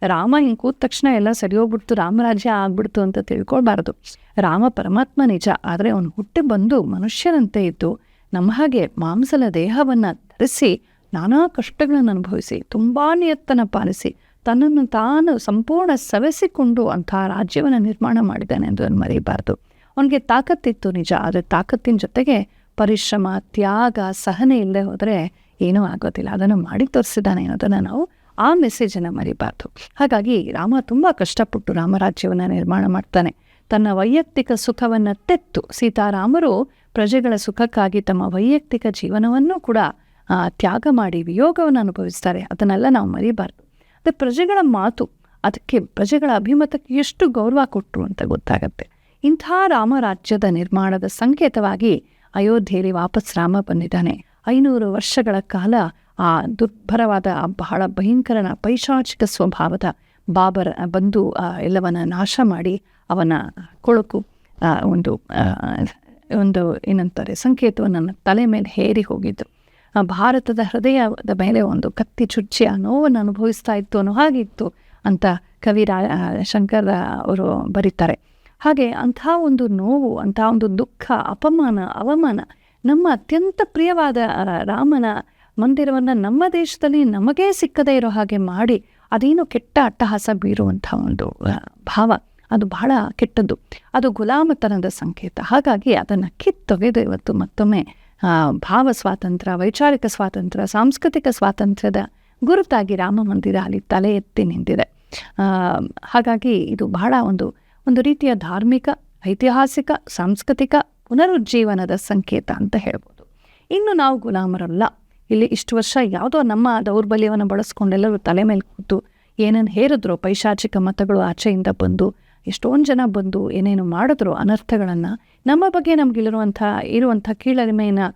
ರಾಮ ಹಿಂಗೆ ಕೂತ ತಕ್ಷಣ ಎಲ್ಲ ಸರಿ ಹೋಗ್ಬಿಡ್ತು, ರಾಮರಾಜ್ಯ ಆಗ್ಬಿಡ್ತು ಅಂತ ತಿಳ್ಕೊಳ್ಬಾರ್ದು. ರಾಮ ಪರಮಾತ್ಮ ನಿಜ, ಆದರೆ ಅವನು ಹುಟ್ಟಿ ಬಂದು ಮನುಷ್ಯರಂತೆ ಇದ್ದು ನಮ್ಮ ಹಾಗೆ ಮಾಂಸಲ ದೇಹವನ್ನು ಧರಿಸಿ ನಾನಾ ಕಷ್ಟಗಳನ್ನು ಅನುಭವಿಸಿ ತುಂಬಾ ನಿಯತ್ತನ ಪಾಲಿಸಿ ತನ್ನನ್ನು ತಾನು ಸಂಪೂರ್ಣ ಸವೆಸಿಕೊಂಡು ಅಂಥ ರಾಜ್ಯವನ್ನು ನಿರ್ಮಾಣ ಮಾಡಿದ್ದಾನೆ ಎಂದು ಮರೆಯಬಾರ್ದು. ಅವನಿಗೆ ತಾಕತ್ತಿತ್ತು ನಿಜ, ಆದರೆ ತಾಕತ್ತಿನ ಜೊತೆಗೆ ಪರಿಶ್ರಮ, ತ್ಯಾಗ, ಸಹನೆ ಇಲ್ಲದೆ ಹೋದರೆ ಏನೂ ಆಗೋದಿಲ್ಲ. ಅದನ್ನು ಮಾಡಿ ತೋರಿಸಿದ್ದಾನೆ ಅನ್ನೋದನ್ನು ನಾವು ಆ ಮೆಸೇಜನ್ನು ಮರಿಬಾರ್ದು. ಹಾಗಾಗಿ ರಾಮ ತುಂಬ ಕಷ್ಟಪಟ್ಟು ರಾಮರಾಜ್ಯವನ್ನು ನಿರ್ಮಾಣ ಮಾಡ್ತಾನೆ. ತನ್ನ ವೈಯಕ್ತಿಕ ಸುಖವನ್ನು ತೆತ್ತು ಸೀತಾರಾಮರು ಪ್ರಜೆಗಳ ಸುಖಕ್ಕಾಗಿ ತಮ್ಮ ವೈಯಕ್ತಿಕ ಜೀವನವನ್ನು ಕೂಡ ತ್ಯಾಗ ಮಾಡಿ ವಿಯೋಗವನ್ನು ಅನುಭವಿಸ್ತಾರೆ. ಅದನ್ನೆಲ್ಲ ನಾವು ಮರಿಬಾರ್ದು. ಅದು ಪ್ರಜೆಗಳ ಮಾತು, ಅದಕ್ಕೆ ಪ್ರಜೆಗಳ ಅಭಿಮತಕ್ಕೆ ಎಷ್ಟು ಗೌರವ ಕೊಟ್ಟರು ಅಂತ ಗೊತ್ತಾಗತ್ತೆ. ಇಂಥ ರಾಮರಾಜ್ಯದ ನಿರ್ಮಾಣದ ಸಂಕೇತವಾಗಿ ಅಯೋಧ್ಯೆಯಲ್ಲಿ ವಾಪಸ್ ರಾಮ ಬಂದಿದ್ದಾನೆ. 500 ವರ್ಷಗಳ ಕಾಲ ಆ ದುರ್ಭರವಾದ ಬಹಳ ಭಯಂಕರನ ಪೈಶಾಚಿಕ ಸ್ವಭಾವದ ಬಾಬರ್ ಬಂದು ಎಲ್ಲವನ್ನ ನಾಶ ಮಾಡಿ ಅವನ ಕೊಳಕು ಒಂದು ಏನಂತಾರೆ ಸಂಕೇತವನ್ನು ತಲೆ ಮೇಲೆ ಹೇರಿ ಹೋಗಿದ್ದು. ಭಾರತದ ಹೃದಯದ ಮೇಲೆ ಒಂದು ಕತ್ತಿ ಚುಚ್ಚಿ ಆ ನೋವನ್ನು ಅನುಭವಿಸ್ತಾ ಇತ್ತು ಅನ್ನೋ ಹಾಗಿತ್ತು ಅಂತ ಕವಿ ಶಂಕರ ಅವರು ಬರೀತಾರೆ. ಹಾಗೆ ಅಂಥ ಒಂದು ನೋವು, ಅಂಥ ಒಂದು ದುಃಖ, ಅಪಮಾನ, ಅವಮಾನ ನಮ್ಮ ಅತ್ಯಂತ ಪ್ರಿಯವಾದ ರಾಮನ ಮಂದಿರವನ್ನು ನಮ್ಮ ದೇಶದಲ್ಲಿ ನಮಗೇ ಸಿಕ್ಕದೇ ಇರೋ ಹಾಗೆ ಮಾಡಿ ಅದೇನು ಕೆಟ್ಟ ಅಟ್ಟಹಾಸ ಬೀರುವಂಥ ಒಂದು ಭಾವ, ಅದು ಬಹಳ ಕೆಟ್ಟದ್ದು. ಅದು ಗುಲಾಮತನದ ಸಂಕೇತ. ಹಾಗಾಗಿ ಅದನ್ನು ಕಿತ್ತೊಗೆದು ಇವತ್ತು ಮತ್ತೊಮ್ಮೆ ಭಾವ ಸ್ವಾತಂತ್ರ್ಯ, ವೈಚಾರಿಕ ಸ್ವಾತಂತ್ರ್ಯ, ಸಾಂಸ್ಕೃತಿಕ ಸ್ವಾತಂತ್ರ್ಯದ ಗುರುತಾಗಿ ರಾಮ ಮಂದಿರ ಅಲ್ಲಿ ತಲೆ ಎತ್ತಿ ನಿಂತಿದೆ. ಹಾಗಾಗಿ ಇದು ಬಹಳ ಒಂದು ರೀತಿಯ ಧಾರ್ಮಿಕ, ಐತಿಹಾಸಿಕ, ಸಾಂಸ್ಕೃತಿಕ ಪುನರುಜ್ಜೀವನದ ಸಂಕೇತ ಅಂತ ಹೇಳ್ಬೋದು. ಇನ್ನು ನಾವು ಗುಲಾಮರಲ್ಲ. ಇಲ್ಲಿ ಇಷ್ಟು ವರ್ಷ ಯಾವುದೋ ನಮ್ಮ ದೌರ್ಬಲ್ಯವನ್ನು ಬಳಸ್ಕೊಂಡೆಲ್ಲರೂ ತಲೆ ಮೇಲೆ ಕೂತು ಏನೇನು ಹೇರಿದ್ರು, ಪೈಶಾಚಿಕ ಮತಗಳು ಆಚೆಯಿಂದ ಬಂದು ಎಷ್ಟೊಂದು ಜನ ಬಂದು ಏನೇನು ಮಾಡಿದ್ರು ಅನರ್ಥಗಳನ್ನು, ನಮ್ಮ ಬಗ್ಗೆ ಇರುವಂಥ ಕೀಳರಿಮೆಯನ್ನು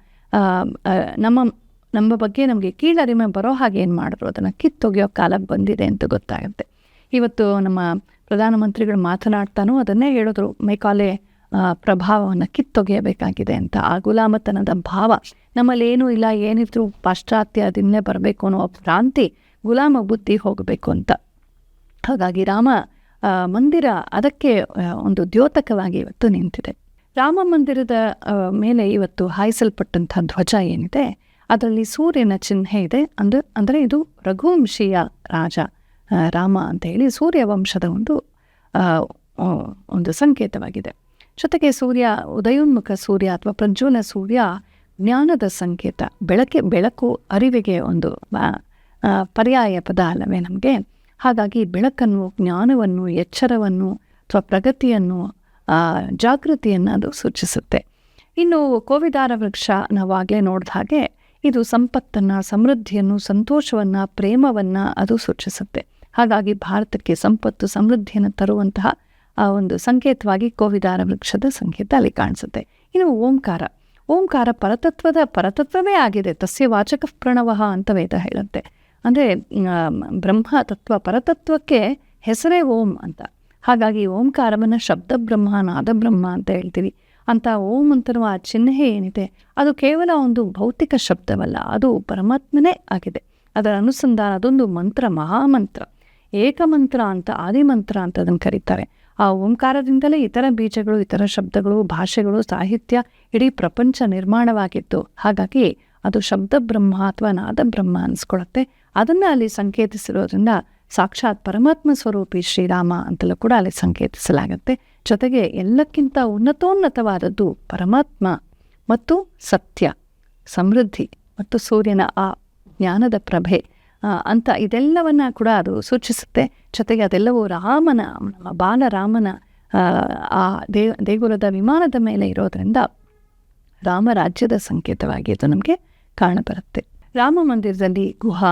ನಮ್ಮ ಬಗ್ಗೆ ನಮಗೆ ಕೀಳರಿಮೆ ಬರೋ ಹಾಗೆ ಏನು ಮಾಡಿದ್ರು ಅದನ್ನು ಕಿತ್ತೊಗೆಯೋ ಕಾಲ ಬಂದಿದೆ ಅಂತ ಗೊತ್ತಾಗುತ್ತೆ. ಇವತ್ತು ನಮ್ಮ ಪ್ರಧಾನಮಂತ್ರಿಗಳು ಮಾತನಾಡ್ತಾನೋ ಅದನ್ನೇ ಹೇಳಿದ್ರು, ಮೈಕಾಲೆ ಪ್ರಭಾವವನ್ನು ಕಿತ್ತೊಗೆಯಬೇಕಾಗಿದೆ ಅಂತ. ಆ ಗುಲಾಮತನದ ಭಾವ ನಮ್ಮಲ್ಲಿ ಏನೂ ಇಲ್ಲ, ಏನಿದ್ರು ಪಾಶ್ಚಾತ್ಯ ಅದನ್ನೇ ಬರಬೇಕು ಅನ್ನೋ ಭ್ರಾಂತಿ, ಗುಲಾಮ ಬುದ್ಧಿ ಹೋಗಬೇಕು ಅಂತ. ಹಾಗಾಗಿ ರಾಮ ಮಂದಿರ ಅದಕ್ಕೆ ಒಂದು ದ್ಯೋತಕವಾಗಿ ಇವತ್ತು ನಿಂತಿದೆ. ರಾಮ ಮಂದಿರದ ಮೇಲೆ ಇವತ್ತು ಹಾಯಿಸಲ್ಪಟ್ಟಂಥ ಧ್ವಜ ಏನಿದೆ ಅದರಲ್ಲಿ ಸೂರ್ಯನ ಚಿಹ್ನೆ ಇದೆ. ಅಂದರೆ ಇದು ರಘುವಂಶೀಯ ರಾಜ ರಾಮ ಅಂತ ಹೇಳಿ ಸೂರ್ಯವಂಶದ ಒಂದು ಸಂಕೇತವಾಗಿದೆ. ಜೊತೆಗೆ ಸೂರ್ಯ ಉದಯೋನ್ಮುಖ ಸೂರ್ಯ ಅಥವಾ ಪ್ರಜ್ವಲ ಸೂರ್ಯ ಜ್ಞಾನದ ಸಂಕೇತ. ಬೆಳಕು ಅರಿವಿಗೆ ಒಂದು ಪರ್ಯಾಯ ಪದ ಅಲ್ಲವೇ ನಮಗೆ. ಹಾಗಾಗಿ ಬೆಳಕನ್ನು, ಜ್ಞಾನವನ್ನು, ಎಚ್ಚರವನ್ನು ಅಥವಾ ಪ್ರಗತಿಯನ್ನು, ಜಾಗೃತಿಯನ್ನು ಅದು ಸೂಚಿಸುತ್ತೆ. ಇನ್ನು ಕೋವಿದಾರ ವೃಕ್ಷ ನಾವು ಆಗಲೇ ನೋಡಿದ ಹಾಗೆ ಇದು ಸಂಪತ್ತನ್ನು, ಸಮೃದ್ಧಿಯನ್ನು, ಸಂತೋಷವನ್ನು, ಪ್ರೇಮವನ್ನು ಅದು ಸೂಚಿಸುತ್ತೆ. ಹಾಗಾಗಿ ಭಾರತಕ್ಕೆ ಸಂಪತ್ತು, ಸಮೃದ್ಧಿಯನ್ನು ತರುವಂತಹ ಒಂದು ಸಂಕೇತವಾಗಿ ಕೋವಿದಾರ ವೃಕ್ಷದ ಸಂಕೇತ ಅಲ್ಲಿ ಕಾಣಿಸುತ್ತೆ. ಇನ್ನು ಓಂಕಾರ ಪರತತ್ವವೇ ಆಗಿದೆ. ತಸ್ಯ ವಾಚಕ ಪ್ರಣವಃ ಅಂತ ವೇದ ಹೇಳುತ್ತೆ. ಅಂದರೆ ಬ್ರಹ್ಮ ತತ್ವ, ಪರತತ್ವಕ್ಕೆ ಹೆಸರೇ ಓಂ ಅಂತ. ಹಾಗಾಗಿ ಓಂಕಾರವನ್ನು ಶಬ್ದ ಬ್ರಹ್ಮ, ನಾದ ಬ್ರಹ್ಮ ಅಂತ ಹೇಳ್ತೀವಿ. ಅಂತ ಓಂ ಅಂತರುವ ಆ ಚಿಹ್ನೆ ಏನಿದೆ ಅದು ಕೇವಲ ಒಂದು ಭೌತಿಕ ಶಬ್ದವಲ್ಲ, ಅದು ಪರಮಾತ್ಮನೇ ಆಗಿದೆ. ಅದರ ಅನುಸಂಧಾನ, ಅದೊಂದು ಮಂತ್ರ, ಮಹಾಮಂತ್ರ, ಏಕಮಂತ್ರ ಅಂತ, ಆದಿಮಂತ್ರ ಅಂತ ಅದನ್ನು ಕರೀತಾರೆ. ಆ ಓಂಕಾರದಿಂದಲೇ ಇತರ ಬೀಜಗಳು, ಇತರ ಶಬ್ದಗಳು, ಭಾಷೆಗಳು, ಸಾಹಿತ್ಯ, ಇಡೀ ಪ್ರಪಂಚ ನಿರ್ಮಾಣವಾಗಿತ್ತು. ಹಾಗಾಗಿ ಅದು ಶಬ್ದ ಬ್ರಹ್ಮ ಅಥವಾ ನಾದ ಬ್ರಹ್ಮ ಅನಿಸ್ಕೊಳತ್ತೆ. ಅದನ್ನು ಅಲ್ಲಿ ಸಂಕೇತಿಸಿರೋದ್ರಿಂದ ಸಾಕ್ಷಾತ್ ಪರಮಾತ್ಮ ಸ್ವರೂಪಿ ಶ್ರೀರಾಮ ಅಂತಲೂ ಕೂಡ ಅಲ್ಲಿ ಸಂಕೇತಿಸಲಾಗತ್ತೆ. ಜೊತೆಗೆ ಎಲ್ಲಕ್ಕಿಂತ ಉನ್ನತೋನ್ನತವಾದದ್ದು ಪರಮಾತ್ಮ ಮತ್ತು ಸತ್ಯ, ಸಮೃದ್ಧಿ ಮತ್ತು ಸೂರ್ಯನ ಆ ಜ್ಞಾನದ ಪ್ರಭೆ ಅಂತ ಇದೆಲ್ಲವನ್ನ ಕೂಡ ಅದು ಸೂಚಿಸುತ್ತೆ. ಜೊತೆಗೆ ಅದೆಲ್ಲವೂ ರಾಮನ, ನಮ್ಮ ಬಾಲರಾಮನ ಆ ದೇಗುಲದ ವಿಮಾನದ ಮೇಲೆ ಇರೋದರಿಂದ ರಾಮರಾಜ್ಯದ ಸಂಕೇತವಾಗಿ ಅದು ನಮಗೆ ಕಾಣಬರುತ್ತೆ. ರಾಮ ಮಂದಿರದಲ್ಲಿ ಗುಹ,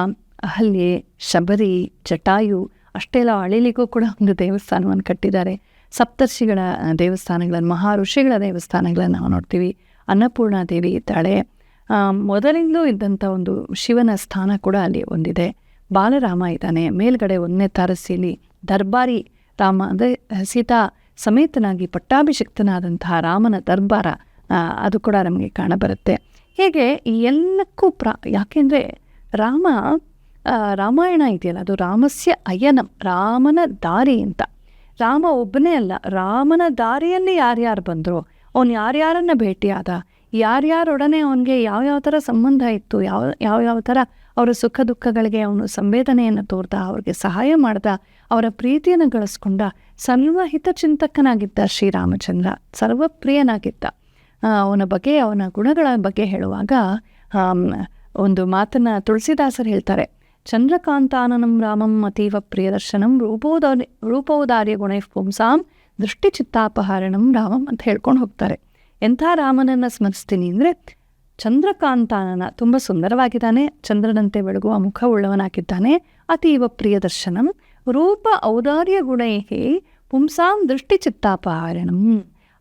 ಅಹಲ್ಯೆ, ಶಬರಿ, ಜಟಾಯು, ಅಷ್ಟೆಲ್ಲ ಅಳಿಲಿಗೂ ಕೂಡ ಒಂದು ದೇವಸ್ಥಾನವನ್ನು ಕಟ್ಟಿದ್ದಾರೆ. ಸಪ್ತರ್ಷಿಗಳ ದೇವಸ್ಥಾನಗಳನ್ನು, ಮಹಾಋಷಿಗಳ ದೇವಸ್ಥಾನಗಳನ್ನು ನಾವು ನೋಡ್ತೀವಿ. ಅನ್ನಪೂರ್ಣ ದೇವಿ ಇದ್ದಾಳೆ. ಮೊದಲಿಂದಲೂ ಇದ್ದಂಥ ಒಂದು ಶಿವನ ಸ್ಥಾನ ಕೂಡ ಅಲ್ಲಿ ಒಂದಿದೆ. ಬಾಲರಾಮ ಇದ್ದಾನೆ. ಮೇಲ್ಗಡೆ 1ನೇ ತಾರಸಿಯಲ್ಲಿ ದರ್ಬಾರಿ ರಾಮ ಅಂದರೆ ಸೀತಾ ಸಮೇತನಾಗಿ ಪಟ್ಟಾಭಿಷಿಕ್ತನಾದಂತಹ ರಾಮನ ದರ್ಬಾರ ಅದು ಕೂಡ ನಮಗೆ ಕಾಣಬರುತ್ತೆ. ಹೇಗೆ ಈ ಎಲ್ಲಕ್ಕೂ ಯಾಕೆಂದರೆ ರಾಮಾಯಣ ಇದೆಯಲ್ಲ, ಅದು ರಾಮಸ್ಯ ಅಯನಂ, ರಾಮನ ದಾರಿ ಅಂತ. ರಾಮ ಒಬ್ಬನೇ ಅಲ್ಲ, ರಾಮನ ದಾರಿಯಲ್ಲಿ ಯಾರ್ಯಾರು ಬಂದರು, ಅವನು ಯಾರ್ಯಾರನ್ನು ಭೇಟಿಯಾದ, ಯಾರ್ಯಾರೊಡನೆ ಅವನಿಗೆ ಯಾವ್ಯಾವ ಥರ ಸಂಬಂಧ ಇತ್ತು, ಯಾವ ಥರ ಅವರ ಸುಖ ದುಃಖಗಳಿಗೆ ಅವನು ಸಂವೇದನೆಯನ್ನು ತೋರ್ದ, ಅವ್ರಿಗೆ ಸಹಾಯ ಮಾಡ್ದ, ಅವರ ಪ್ರೀತಿಯನ್ನು ಗಳಿಸ್ಕೊಂಡ ಸರ್ವಹಿತಚಿಂತಕನಾಗಿದ್ದ ಶ್ರೀರಾಮಚಂದ್ರ, ಸರ್ವಪ್ರಿಯನಾಗಿದ್ದ. ಅವನ ಬಗ್ಗೆ, ಅವನ ಗುಣಗಳ ಬಗ್ಗೆ ಹೇಳುವಾಗ ಒಂದು ಮಾತನ್ನು ತುಳಸಿದಾಸರು ಹೇಳ್ತಾರೆ. ಚಂದ್ರಕಾಂತಾನನಂ ರಾಮಂ ಅತೀವ ಪ್ರಿಯದರ್ಶನಂ ರೂಪೋದಾರ್ಯ ಗುಣೈಃ ಪುಂಸಾಂ ದೃಷ್ಟಿಚಿತ್ತಾಪಹಾರಣಂ ರಾಮಂ ಅಂತ ಹೇಳ್ಕೊಂಡು ಹೋಗ್ತಾರೆ. ಎಂಥ ರಾಮನನ್ನು ಸ್ಮರಿಸ್ತೀನಿ ಅಂದರೆ, ಚಂದ್ರಕಾಂತಾನನ, ತುಂಬ ಸುಂದರವಾಗಿದ್ದಾನೆ, ಚಂದ್ರನಂತೆ ಬೆಳಗುವ ಮುಖವುಳ್ಳವನಾಗಿದ್ದಾನೆ. ಅತೀವ ಪ್ರಿಯದರ್ಶನಂ ರೂಪ ಔದಾರ್ಯ ಗುಣೈಹಿ ಪುಂಸಾಂ ದೃಷ್ಟಿಚಿತ್ತಾಪಹಾರಣಂ.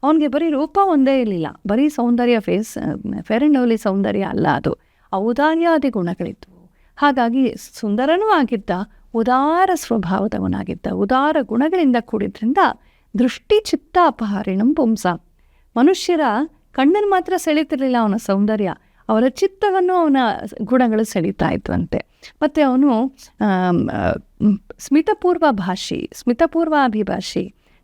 ಅವನಿಗೆ ಬರೀ ರೂಪ ಒಂದೇ ಇರಲಿಲ್ಲ, ಬರೀ ಸೌಂದರ್ಯ, ಫೇರ್ ಆ್ಯಂಡ್ ಲವ್ಲಿ ಸೌಂದರ್ಯ ಅಲ್ಲ, ಅದು ಔದಾರ್ಯಾದಿ ಗುಣಗಳಿದ್ವು. ಹಾಗಾಗಿ ಸುಂದರನೂ ಆಗಿದ್ದ, ಉದಾರ ಸ್ವಭಾವದವನಾಗಿದ್ದ, ಉದಾರ ಗುಣಗಳಿಂದ ಕೂಡಿದ್ರಿಂದ ದೃಷ್ಟಿಚಿತ್ತ ಅಪಹಾರಿಣಂ ಪುಂಸಾಂ. ಮನುಷ್ಯರ ಕಣ್ಣನ್ನು ಮಾತ್ರ ಸೆಳೀತಿರ್ಲಿಲ್ಲ ಅವನ ಸೌಂದರ್ಯ, ಅವರ ಚಿತ್ತವನ್ನು ಅವನ ಗುಣಗಳು ಸೆಳೀತಾ ಇದ್ವಂತೆ. ಮತ್ತು ಅವನು ಸ್ಮಿತಪೂರ್ವಾಭಿಭಾಷಿ,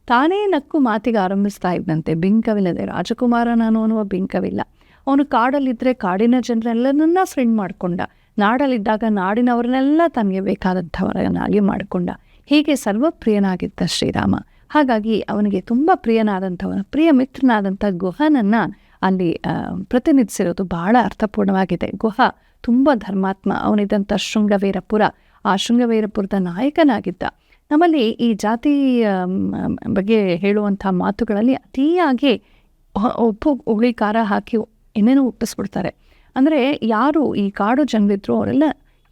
ತಾನೇ ನಕ್ಕು ಮಾತಿಗೆ ಆರಂಭಿಸ್ತಾ ಇದ್ದಂತೆ, ಬಿಂಕವಿಲ್ಲದೆ. ರಾಜಕುಮಾರ ನಾನು ಅನ್ನುವ ಬಿಂಕವಿಲ್ಲ. ಅವನು ಕಾಡಲ್ಲಿದ್ದರೆ ಕಾಡಿನ ಜನರೆಲ್ಲರನ್ನ ಫ್ರೆಂಡ್ ಮಾಡಿಕೊಂಡ, ನಾಡಲ್ಲಿದ್ದಾಗ ನಾಡಿನವರನ್ನೆಲ್ಲ ತನಗೆ ಬೇಕಾದಂಥವರನ್ನಾಗಿ ಮಾಡಿಕೊಂಡ. ಹೀಗೆ ಸರ್ವಪ್ರಿಯನಾಗಿದ್ದ ಶ್ರೀರಾಮ. ಹಾಗಾಗಿ ಅವನಿಗೆ ತುಂಬ ಪ್ರಿಯನಾದಂಥವನ, ಪ್ರಿಯ ಮಿತ್ರನಾದಂಥ ಗುಹನನ್ನು ಅಲ್ಲಿ ಪ್ರತಿನಿಧಿಸಿರೋದು ಬಹಳ ಅರ್ಥಪೂರ್ಣವಾಗಿದೆ. ಗುಹ ತುಂಬ ಧರ್ಮಾತ್ಮ, ಅವನಿದ್ದಂಥ ಶೃಂಗವೀರಪುರ, ಆ ಶೃಂಗವೀರಪುರದ ನಾಯಕನಾಗಿದ್ದ. ನಮ್ಮಲ್ಲಿ ಈ ಜಾತಿ ಬಗ್ಗೆ ಹೇಳುವಂಥ ಮಾತುಗಳಲ್ಲಿ ಅತಿಯಾಗಿ ಉಪ್ಪು ಹುಳಿ ಖಾರ ಹಾಕಿ ಏನೇನೋ ಹುಟ್ಟಿಸ್ಬಿಡ್ತಾರೆ. ಅಂದರೆ ಯಾರು ಈ ಕಾಡು ಜನರಿದ್ರು ಅವರೆಲ್ಲ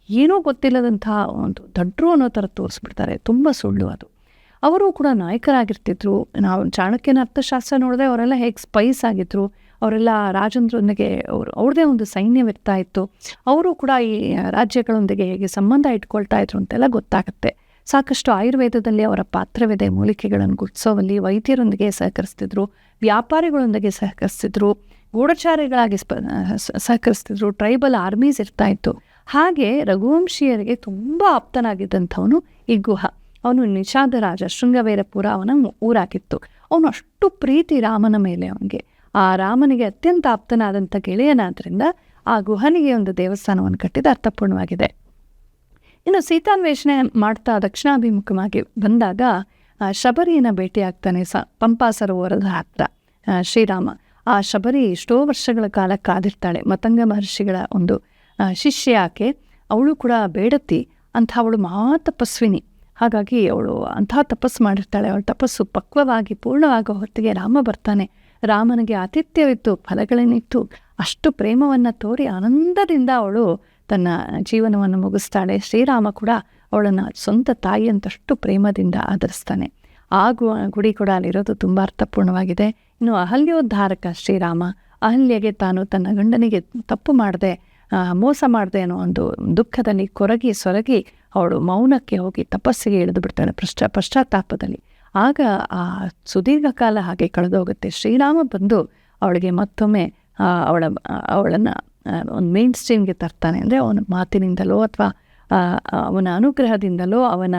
ಏನೂ ಗೊತ್ತಿಲ್ಲದಂಥ ಒಂದು ದಡ್ರು ಅನ್ನೋ ಥರ ತೋರಿಸ್ಬಿಡ್ತಾರೆ. ತುಂಬ ಸುಳ್ಳು ಅದು. ಅವರು ಕೂಡ ನಾಯಕರಾಗಿರ್ತಿದ್ರು. ನಾವು ಚಾಣಕ್ಯನ ಅರ್ಥಶಾಸ್ತ್ರ ನೋಡಿದ್ರೆ ಅವರೆಲ್ಲ ಹೇಗೆ ಸ್ಪೈಸ್ ಆಗಿದ್ರು, ಅವರೆಲ್ಲ ರಾಜಂದ್ರೊಂದಿಗೆ ಅವ್ರದ್ದೇ ಒಂದು ಸೈನ್ಯವಿರ್ತಾ ಇತ್ತು. ಅವರು ಕೂಡ ಈ ರಾಜ್ಯಗಳೊಂದಿಗೆ ಹೇಗೆ ಸಂಬಂಧ ಇಟ್ಕೊಳ್ತಾ ಇದ್ರು ಅಂತೆಲ್ಲ ಗೊತ್ತಾಗುತ್ತೆ. ಸಾಕಷ್ಟು ಆಯುರ್ವೇದದಲ್ಲಿ ಅವರ ಪಾತ್ರವಿದೆ. ಮೂಲಿಕೆಗಳನ್ನು ಗುರ್ತಿಸೋವಲ್ಲಿ ವೈದ್ಯರೊಂದಿಗೆ ಸಹಕರಿಸ್ತಿದ್ರು, ವ್ಯಾಪಾರಿಗಳೊಂದಿಗೆ ಸಹಕರಿಸ್ತಿದ್ರು, ಗೂಢಚಾರಿಗಳಾಗಿ ಸಹಕರಿಸ್ತಿದ್ರು, ಟ್ರೈಬಲ್ ಆರ್ಮೀಸ್ ಇರ್ತಾ ಇತ್ತು. ಹಾಗೆ ರಘುವಂಶೀಯರಿಗೆ ತುಂಬ ಆಪ್ತನಾಗಿದ್ದಂಥವನು ಈ ಗುಹ. ಅವನು ನಿಷಾದ ರಾಜ, ಶೃಂಗವೀರಪುರ ಅವನ ಊರಾಗಿತ್ತು. ಅವನು ಅಷ್ಟು ಪ್ರೀತಿ ರಾಮನ ಮೇಲೆ, ಅವನಿಗೆ ಆ ರಾಮನಿಗೆ ಅತ್ಯಂತ ಆಪ್ತನಾದಂಥ ಗೆಳೆಯನಾದ್ರಿಂದ ಆ ಗುಹನಿಗೆ ಒಂದು ದೇವಸ್ಥಾನವನ್ನು ಕಟ್ಟಿದ ಅರ್ಥಪೂರ್ಣವಾಗಿದೆ. ಇನ್ನು ಸೀತಾನ್ವೇಷಣೆ ಮಾಡ್ತಾ ದಕ್ಷಿಣಾಭಿಮುಖವಾಗಿ ಬಂದಾಗ ಶಬರಿಯನ್ನು ಭೇಟಿಯಾಗ್ತಾನೆ ಪಂಪಾ ಸರೋವರದ ಹತ್ರ ಶ್ರೀರಾಮ. ಆ ಶಬರಿ ಎಷ್ಟೋ ವರ್ಷಗಳ ಕಾಲ ಕಾದಿರ್ತಾಳೆ. ಮತಂಗ ಮಹರ್ಷಿಗಳ ಒಂದು ಶಿಷ್ಯ ಆಕೆ. ಅವಳು ಕೂಡ ಬೇಡತಿ ಅಂಥ, ಅವಳು ಮಹಾತಪಸ್ವಿನಿ. ಹಾಗಾಗಿ ಅವಳು ಅಂಥ ತಪಸ್ಸು ಮಾಡಿರ್ತಾಳೆ. ಅವಳ ತಪಸ್ಸು ಪಕ್ವವಾಗಿ ಪೂರ್ಣವಾಗೋ ಹೊತ್ತಿಗೆ ರಾಮ ಬರ್ತಾನೆ. ರಾಮನಿಗೆ ಆತಿಥ್ಯವಿತ್ತು, ಫಲಗಳನ್ನಿತ್ತು, ಅಷ್ಟು ಪ್ರೇಮವನ್ನು ತೋರಿ ಆನಂದದಿಂದ ಅವಳು ತನ್ನ ಜೀವನವನ್ನು ಮುಗಿಸ್ತಾಳೆ. ಶ್ರೀರಾಮ ಕೂಡ ಅವಳನ್ನು ಸ್ವಂತ ತಾಯಿ ಅಂತಷ್ಟು ಪ್ರೇಮದಿಂದ ಆಧರಿಸ್ತಾನೆ. ಆ ಗುಡಿ ಕೂಡ ಅಲ್ಲಿರೋದು ತುಂಬ ಅರ್ಥಪೂರ್ಣವಾಗಿದೆ. ಇನ್ನು ಅಹಲ್ಯೋದ್ಧಾರಕ ಶ್ರೀರಾಮ, ಅಹಲ್ಯೆಗೆ ತಾನು ತನ್ನ ಗಂಡನಿಗೆ ತಪ್ಪು ಮಾಡದೆ, ಮೋಸ ಮಾಡದೆ ಅನ್ನೋ ಒಂದು ದುಃಖದಲ್ಲಿ ಸೊರಗಿ ಅವಳು ಮೌನಕ್ಕೆ ಹೋಗಿ ತಪಸ್ಸಿಗೆ ಇಳಿದು ಬಿಡ್ತಾಳೆ ಪಶ್ಚಾತ್ತಾಪದಲ್ಲಿ. ಆಗ ಆ ಸುದೀರ್ಘ ಕಾಲ ಹಾಗೆ ಕಳೆದೋಗುತ್ತೆ. ಶ್ರೀರಾಮ ಬಂದು ಅವಳಿಗೆ ಮತ್ತೊಮ್ಮೆ ಅವಳನ್ನು ಒಂದು ಮೇನ್ ಸ್ಟ್ರೀಮ್ಗೆ ತರ್ತಾನೆ. ಅಂದರೆ ಅವನ ಮಾತಿನಿಂದಲೋ ಅಥವಾ ಅವನ ಅನುಗ್ರಹದಿಂದಲೋ ಅವನ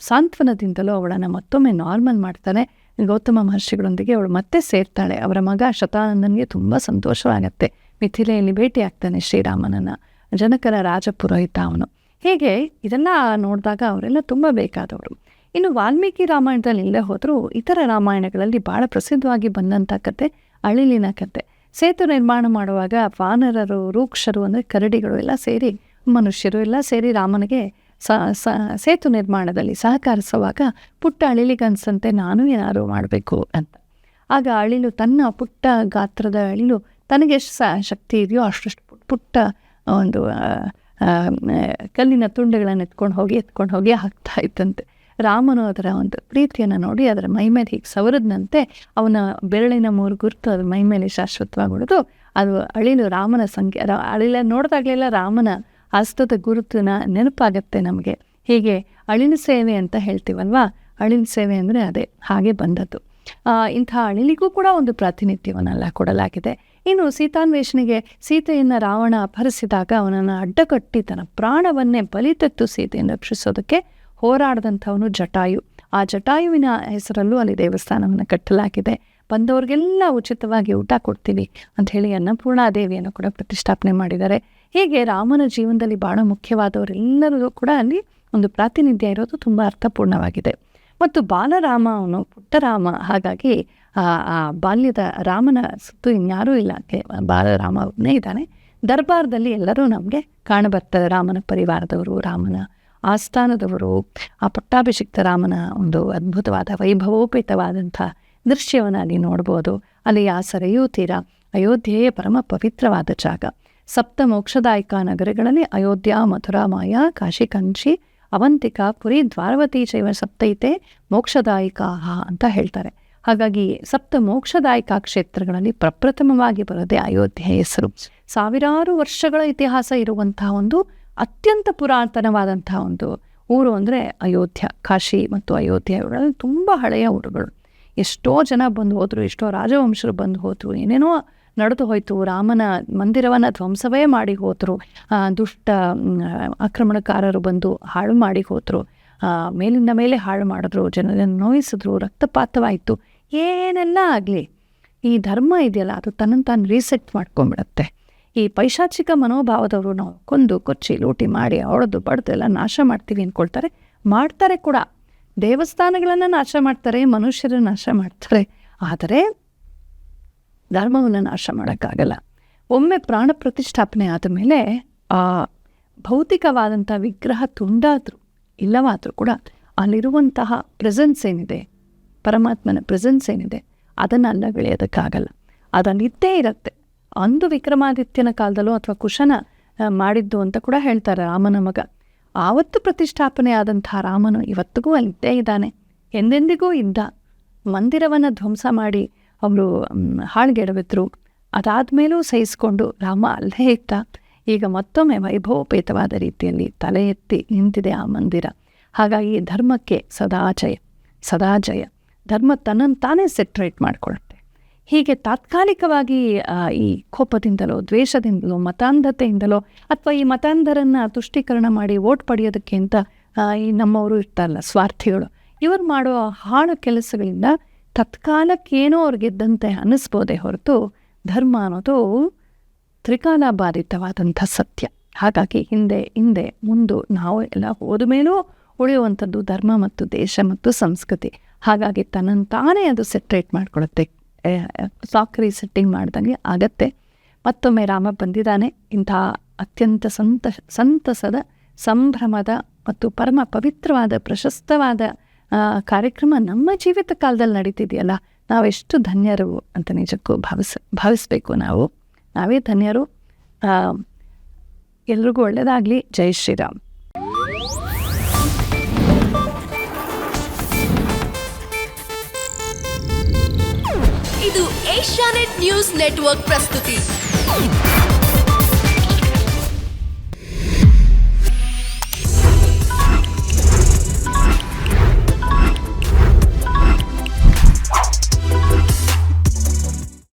ಸಾಂತ್ವನದಿಂದಲೋ ಅವಳನ್ನು ಮತ್ತೊಮ್ಮೆ ನಾರ್ಮಲ್ ಮಾಡ್ತಾನೆ. ಗೌತಮ ಮಹರ್ಷಿಗಳೊಂದಿಗೆ ಅವಳು ಮತ್ತೆ ಸೇರ್ತಾಳೆ. ಅವರ ಮಗ ಶತಾನಂದನಿಗೆ ತುಂಬ ಸಂತೋಷವಾಗತ್ತೆ. ಮಿಥಿಲೆಯಲ್ಲಿ ಭೇಟಿ ಆಗ್ತಾನೆ ಶ್ರೀರಾಮನನ್ನು, ಜನಕರ ರಾಜಪುರೋಹಿತ ಅವನು. ಹೀಗೆ ಇದೆಲ್ಲ ನೋಡಿದಾಗ ಅವರೆಲ್ಲ ತುಂಬ ಬೇಕಾದವರು. ಇನ್ನು ವಾಲ್ಮೀಕಿ ರಾಮಾಯಣದಲ್ಲಿ ಇಲ್ಲೇ ಹೋದರೂ ಇತರ ರಾಮಾಯಣಗಳಲ್ಲಿ ಭಾಳ ಪ್ರಸಿದ್ಧವಾಗಿ ಬಂದಂಥ ಕತೆ ಅಳಿಲಿನ ಕತೆ. ಸೇತು ನಿರ್ಮಾಣ ಮಾಡುವಾಗ ವಾನರರು, ರೂಕ್ಷರು ಅಂದರೆ ಕರಡಿಗಳು ಎಲ್ಲ ಸೇರಿ, ಮನುಷ್ಯರು ಎಲ್ಲ ಸೇರಿ ರಾಮನಿಗೆ ಸೇತು ನಿರ್ಮಾಣದಲ್ಲಿ ಸಹಕರಿಸುವಾಗ ಪುಟ್ಟ ಅಳಿಲಿಗನ್ಸಂತೆ ನಾನು ಏನಾದ್ರು ಮಾಡಬೇಕು ಅಂತ. ಆಗ ಅಳಿಲು ತನ್ನ ಪುಟ್ಟ ಗಾತ್ರದ ಅಳಿಲು ತನಗೆಷ್ಟು ಶಕ್ತಿ ಇದೆಯೋ ಅಷ್ಟು ಪುಟ್ಟ ಒಂದು ಕಲ್ಲಿನ ತುಂಡುಗಳನ್ನು ಎತ್ಕೊಂಡು ಹೋಗಿ ಹಾಕ್ತಾ ಇತ್ತಂತೆ. ರಾಮನು ಅದರ ಒಂದು ಪ್ರೀತಿಯನ್ನು ನೋಡಿ ಅದರ ಮೈಮೇಲೆ ಹೀಗೆ ಸವರದ್ನಂತೆ ಅವನ ಬೆರಳಿನ 3 ಗುರುತು ಅದ್ರ ಮೈಮೇಲೆ ಶಾಶ್ವತವಾಗಿ ಹೊಡೆದು ಅದು ಅಳಿಲು ರಾಮನ ಅಳಿಲ ನೋಡಿದಾಗಲೆಲ್ಲ ರಾಮನ ಹಸ್ತದ ಗುರುತಿನ ನೆನಪಾಗತ್ತೆ ನಮಗೆ. ಹೀಗೆ ಅಳಿಲು ಸೇವೆ ಅಂತ ಹೇಳ್ತೀವಲ್ವಾ, ಅಳಿಲು ಸೇವೆ ಅಂದರೆ ಅದೇ ಹಾಗೆ ಬಂದದ್ದು. ಇಂಥ ಅಳಿಲಿಗೂ ಕೂಡ ಒಂದು ಪ್ರಾತಿನಿಧ್ಯವನ್ನೆಲ್ಲ ಕೊಡಲಾಗಿದೆ. ಇನ್ನು ಸೀತಾನ್ವೇಷಣೆಗೆ ಸೀತೆಯನ್ನು ರಾವಣ ಅಪಹರಿಸಿದಾಗ ಅವನನ್ನು ಅಡ್ಡಗಟ್ಟಿ ತನ್ನ ಪ್ರಾಣವನ್ನೇ ಬಲಿ ತೆತ್ತು ಸೀತೆಯನ್ನು ರಕ್ಷಿಸೋದಕ್ಕೆ ಹೋರಾಡಿದಂಥವನು ಜಟಾಯು. ಆ ಜಟಾಯುವಿನ ಹೆಸರಲ್ಲೂ ಅಲ್ಲಿ ದೇವಸ್ಥಾನವನ್ನು ಕಟ್ಟಲಾಗಿದೆ. ಬಂದವ್ರಿಗೆಲ್ಲ ಉಚಿತವಾಗಿ ಊಟ ಕೊಡ್ತೀವಿ ಅಂಥೇಳಿ ಅನ್ನಪೂರ್ಣಾದೇವಿಯನ್ನು ಕೂಡ ಪ್ರತಿಷ್ಠಾಪನೆ ಮಾಡಿದ್ದಾರೆ. ಹೀಗೆ ರಾಮನ ಜೀವನದಲ್ಲಿ ಭಾಳ ಮುಖ್ಯವಾದವರೆಲ್ಲರೂ ಕೂಡ ಅಲ್ಲಿ ಒಂದು ಪ್ರಾತಿನಿಧ್ಯ ಇರೋದು ತುಂಬ ಅರ್ಥಪೂರ್ಣವಾಗಿದೆ. ಮತ್ತು ಬಾಲರಾಮ ಅವನು ಪುಟ್ಟರಾಮ, ಹಾಗಾಗಿ ಆ ಬಾಲ್ಯದ ರಾಮನ ಸುತ್ತು ಇನ್ಯಾರೂ ಇಲ್ಲ, ಬಾಲರಾಮ ಅವನೇ ಇದ್ದಾನೆ. ದರ್ಬಾರದಲ್ಲಿ ಎಲ್ಲರೂ ನಮಗೆ ಕಾಣಬರ್ತಾರೆ. ರಾಮನ ಪರಿವಾರದವರು, ರಾಮನ ಆಸ್ಥಾನದವರು, ಆ ಪಟ್ಟಾಭಿಷಿಕ್ತ ರಾಮನ ಒಂದು ಅದ್ಭುತವಾದ ವೈಭವೋಪೇತವಾದಂಥ ದೃಶ್ಯವನ್ನು ಅಲ್ಲಿ ನೋಡ್ಬೋದು. ಅಲ್ಲಿ ಆ ಸರಯೂ ತೀರ ಅಯೋಧ್ಯೆಯೇ ಪರಮ ಪವಿತ್ರವಾದ ಜಾಗ. 7 ಮೋಕ್ಷದಾಯಕ ನಗರಗಳಲ್ಲಿ ಅಯೋಧ್ಯ, ಮಥುರಾ, ಮಾಯಾ, ಕಾಶಿ, ಕಂಚಿ, ಅವಂತಿಕಾ, ಪುರಿ, ದ್ವಾರವತಿ ಚೈವ ಸಪ್ತೈತೆ ಮೋಕ್ಷದಾಯಿಕಾ ಅಂತ ಹೇಳ್ತಾರೆ. ಹಾಗಾಗಿ 7 ಮೋಕ್ಷದಾಯಕ ಕ್ಷೇತ್ರಗಳಲ್ಲಿ ಪ್ರಪ್ರಥಮವಾಗಿ ಬರೋದೇ ಅಯೋಧ್ಯೆ ಹೆಸರು. ಸಾವಿರಾರು ವರ್ಷಗಳ ಇತಿಹಾಸ ಇರುವಂತಹ ಒಂದು ಅತ್ಯಂತ ಪುರಾತನವಾದಂತಹ ಒಂದು ಊರು ಅಂದರೆ ಅಯೋಧ್ಯ. ಕಾಶಿ ಮತ್ತು ಅಯೋಧ್ಯೆ ಇವುಗಳಲ್ಲಿ ತುಂಬ ಹಳೆಯ ಊರುಗಳು. ಎಷ್ಟೋ ಜನ ಬಂದು ಹೋದರು, ಎಷ್ಟೋ ರಾಜವಂಶರು ಬಂದು ಹೋದರು, ಏನೇನೋ ನಡೆದು ಹೋಯಿತು. ರಾಮನ ಮಂದಿರವನ್ನು ಧ್ವಂಸವೇ ಮಾಡಿ ಹೋದರು. ದುಷ್ಟ ಆಕ್ರಮಣಕಾರರು ಬಂದು ಹಾಳು ಮಾಡಿ ಹೋದರು. ಮೇಲಿಂದ ಮೇಲೆ ಹಾಳು ಮಾಡಿದ್ರು, ಜನರನ್ನು ನೋಯಿಸಿದ್ರು, ರಕ್ತಪಾತವಾಯಿತು. ಏನೆಲ್ಲ ಆಗಲಿ ಈ ಧರ್ಮ ಇದೆಯಲ್ಲ ಅದು ತನ್ನನ್ನು ತಾನು ರೀಸೆಟ್ ಮಾಡ್ಕೊಂಡ್ಬಿಡತ್ತೆ. ಈ ಪೈಶಾಚಿಕ ಮನೋಭಾವದವರು ನಾವು ಕೊಂದು ಕೊಚ್ಚಿ ಲೂಟಿ ಮಾಡಿ ಹೊಡೆದು ಬಡ್ದು ಎಲ್ಲ ನಾಶ ಮಾಡ್ತೀವಿ ಅಂದ್ಕೊಳ್ತಾರೆ. ಮಾಡ್ತಾರೆ ಕೂಡ. ದೇವಸ್ಥಾನಗಳನ್ನು ನಾಶ ಮಾಡ್ತಾರೆ, ಮನುಷ್ಯರನ್ನು ನಾಶ ಮಾಡ್ತಾರೆ. ಆದರೆ ಧರ್ಮವನ್ನು ನಾಶ ಮಾಡೋಕ್ಕಾಗಲ್ಲ. ಒಮ್ಮೆ ಪ್ರಾಣ ಪ್ರತಿಷ್ಠಾಪನೆ ಆದ ಮೇಲೆ ಆ ಭೌತಿಕವಾದಂಥ ವಿಗ್ರಹ ತುಂಡಾದರೂ ಇಲ್ಲವಾದರೂ ಕೂಡ ಅಲ್ಲಿರುವಂತಹ ಪ್ರೆಸೆನ್ಸ್ ಏನಿದೆ, ಪರಮಾತ್ಮನ ಪ್ರೆಸೆನ್ಸ್ ಏನಿದೆ, ಅದನ್ನು ಅಲ್ಲಗಳೆಯೋದಕ್ಕಾಗಲ್ಲ. ಅದಲ್ಲಿದ್ದೇ ಇರುತ್ತೆ. ಅಂದು ವಿಕ್ರಮಾದಿತ್ಯನ ಕಾಲದಲ್ಲೋ ಅಥವಾ ಕುಶನ ಮಾಡಿದ್ದು ಅಂತ ಕೂಡ ಹೇಳ್ತಾರೆ ರಾಮನ ಮಗ. ಆವತ್ತು ಪ್ರತಿಷ್ಠಾಪನೆ ಆದಂಥ ರಾಮನು ಇವತ್ತಿಗೂ ಅಲ್ಲಿದ್ದೇ ಇದ್ದಾನೆ, ಎಂದೆಂದಿಗೂ ಇದ್ದ. ಮಂದಿರವನ್ನು ಧ್ವಂಸ ಮಾಡಿ ಅವರು ಹಾಳ್ಗೆಡವಿದ್ರು. ಅದಾದಮೇಲೂ ಸಹಿಸಿಕೊಂಡು ರಾಮ ಅಲ್ಲೇ ಇದ್ದ. ಈಗ ಮತ್ತೊಮ್ಮೆ ವೈಭವೋಪೇತವಾದ ರೀತಿಯಲ್ಲಿ ತಲೆ ಎತ್ತಿ ನಿಂತಿದೆ ಆ ಮಂದಿರ. ಹಾಗಾಗಿ ಧರ್ಮಕ್ಕೆ ಸದಾ ಜಯ, ಸದಾ ಜಯ. ಧರ್ಮ ತನ್ನನ್ನು ತಾನೇ ಸೆಟ್ರೇಟ್ ಮಾಡಿಕೊಳ್ಳುತ್ತೆ. ಹೀಗೆ ತಾತ್ಕಾಲಿಕವಾಗಿ ಈ ಕೋಪದಿಂದಲೋ, ದ್ವೇಷದಿಂದಲೋ, ಮತಾಂಧತೆಯಿಂದಲೋ ಅಥವಾ ಈ ಮತಾಂಧರನ್ನು ತುಷ್ಟೀಕರಣ ಮಾಡಿ ಓಟ್ ಪಡೆಯೋದಕ್ಕೆ ಅಂತ ಈ ನಮ್ಮವರು ಇರ್ತಾರಲ್ಲ ಸ್ವಾರ್ಥಿಗಳು, ಇವರು ಮಾಡೋ ಹಾಳು ಕೆಲಸಗಳಿಂದ ತತ್ಕಾಲಕ್ಕೇನೋ ಅವ್ರು ಗೆದ್ದಂತೆ ಅನ್ನಿಸ್ಬೋದೇ ಹೊರತು ಧರ್ಮ ಅನ್ನೋದು ತ್ರಿಕಾಲ ಬಾಧಿತವಾದಂಥ ಸತ್ಯ. ಹಾಗಾಗಿ ಹಿಂದೆ ಮುಂದೆ ನಾವು ಎಲ್ಲ ಹೋದ ಮೇಲೂ ಉಳಿಯುವಂಥದ್ದು ಧರ್ಮ ಮತ್ತು ದೇಶ ಮತ್ತು ಸಂಸ್ಕೃತಿ. ಹಾಗಾಗಿ ತನ್ನನ್ನು ತಾನೇ ಅದು ಸೆಟ್ರೇಟ್ ಮಾಡಿಕೊಳ್ಳುತ್ತೆ. ಸಾಕರಿ ಸೆಟ್ಟಿಂಗ್ ಮಾಡ್ದಂಗೆ ಆಗತ್ತೆ. ಮತ್ತೊಮ್ಮೆ ರಾಮ ಬಂದಿದ್ದಾನೆ. ಇಂಥ ಅತ್ಯಂತ ಸಂತಸದ, ಸಂಭ್ರಮದ ಮತ್ತು ಪರಮ ಪವಿತ್ರವಾದ, ಪ್ರಶಸ್ತವಾದ ಕಾರ್ಯಕ್ರಮ ನಮ್ಮ ಜೀವಿತ ಕಾಲದಲ್ಲಿ ನಡೀತಿದೆಯಲ್ಲ, ನಾವೆಷ್ಟು ಧನ್ಯರು ಅಂತ ನಿಜಕ್ಕೂ ಭಾವಿಸ್ಬೇಕು. ನಾವೇ ಧನ್ಯರು. ಎಲ್ರಿಗೂ ಒಳ್ಳೆಯದಾಗಲಿ. ಜೈ ಶ್ರೀರಾಮ್. ಇದು ಏಷ್ಯಾನೆಟ್ ನ್ಯೂಸ್ ನೆಟ್ವರ್ಕ್ ಪ್ರಸ್ತುತಿ.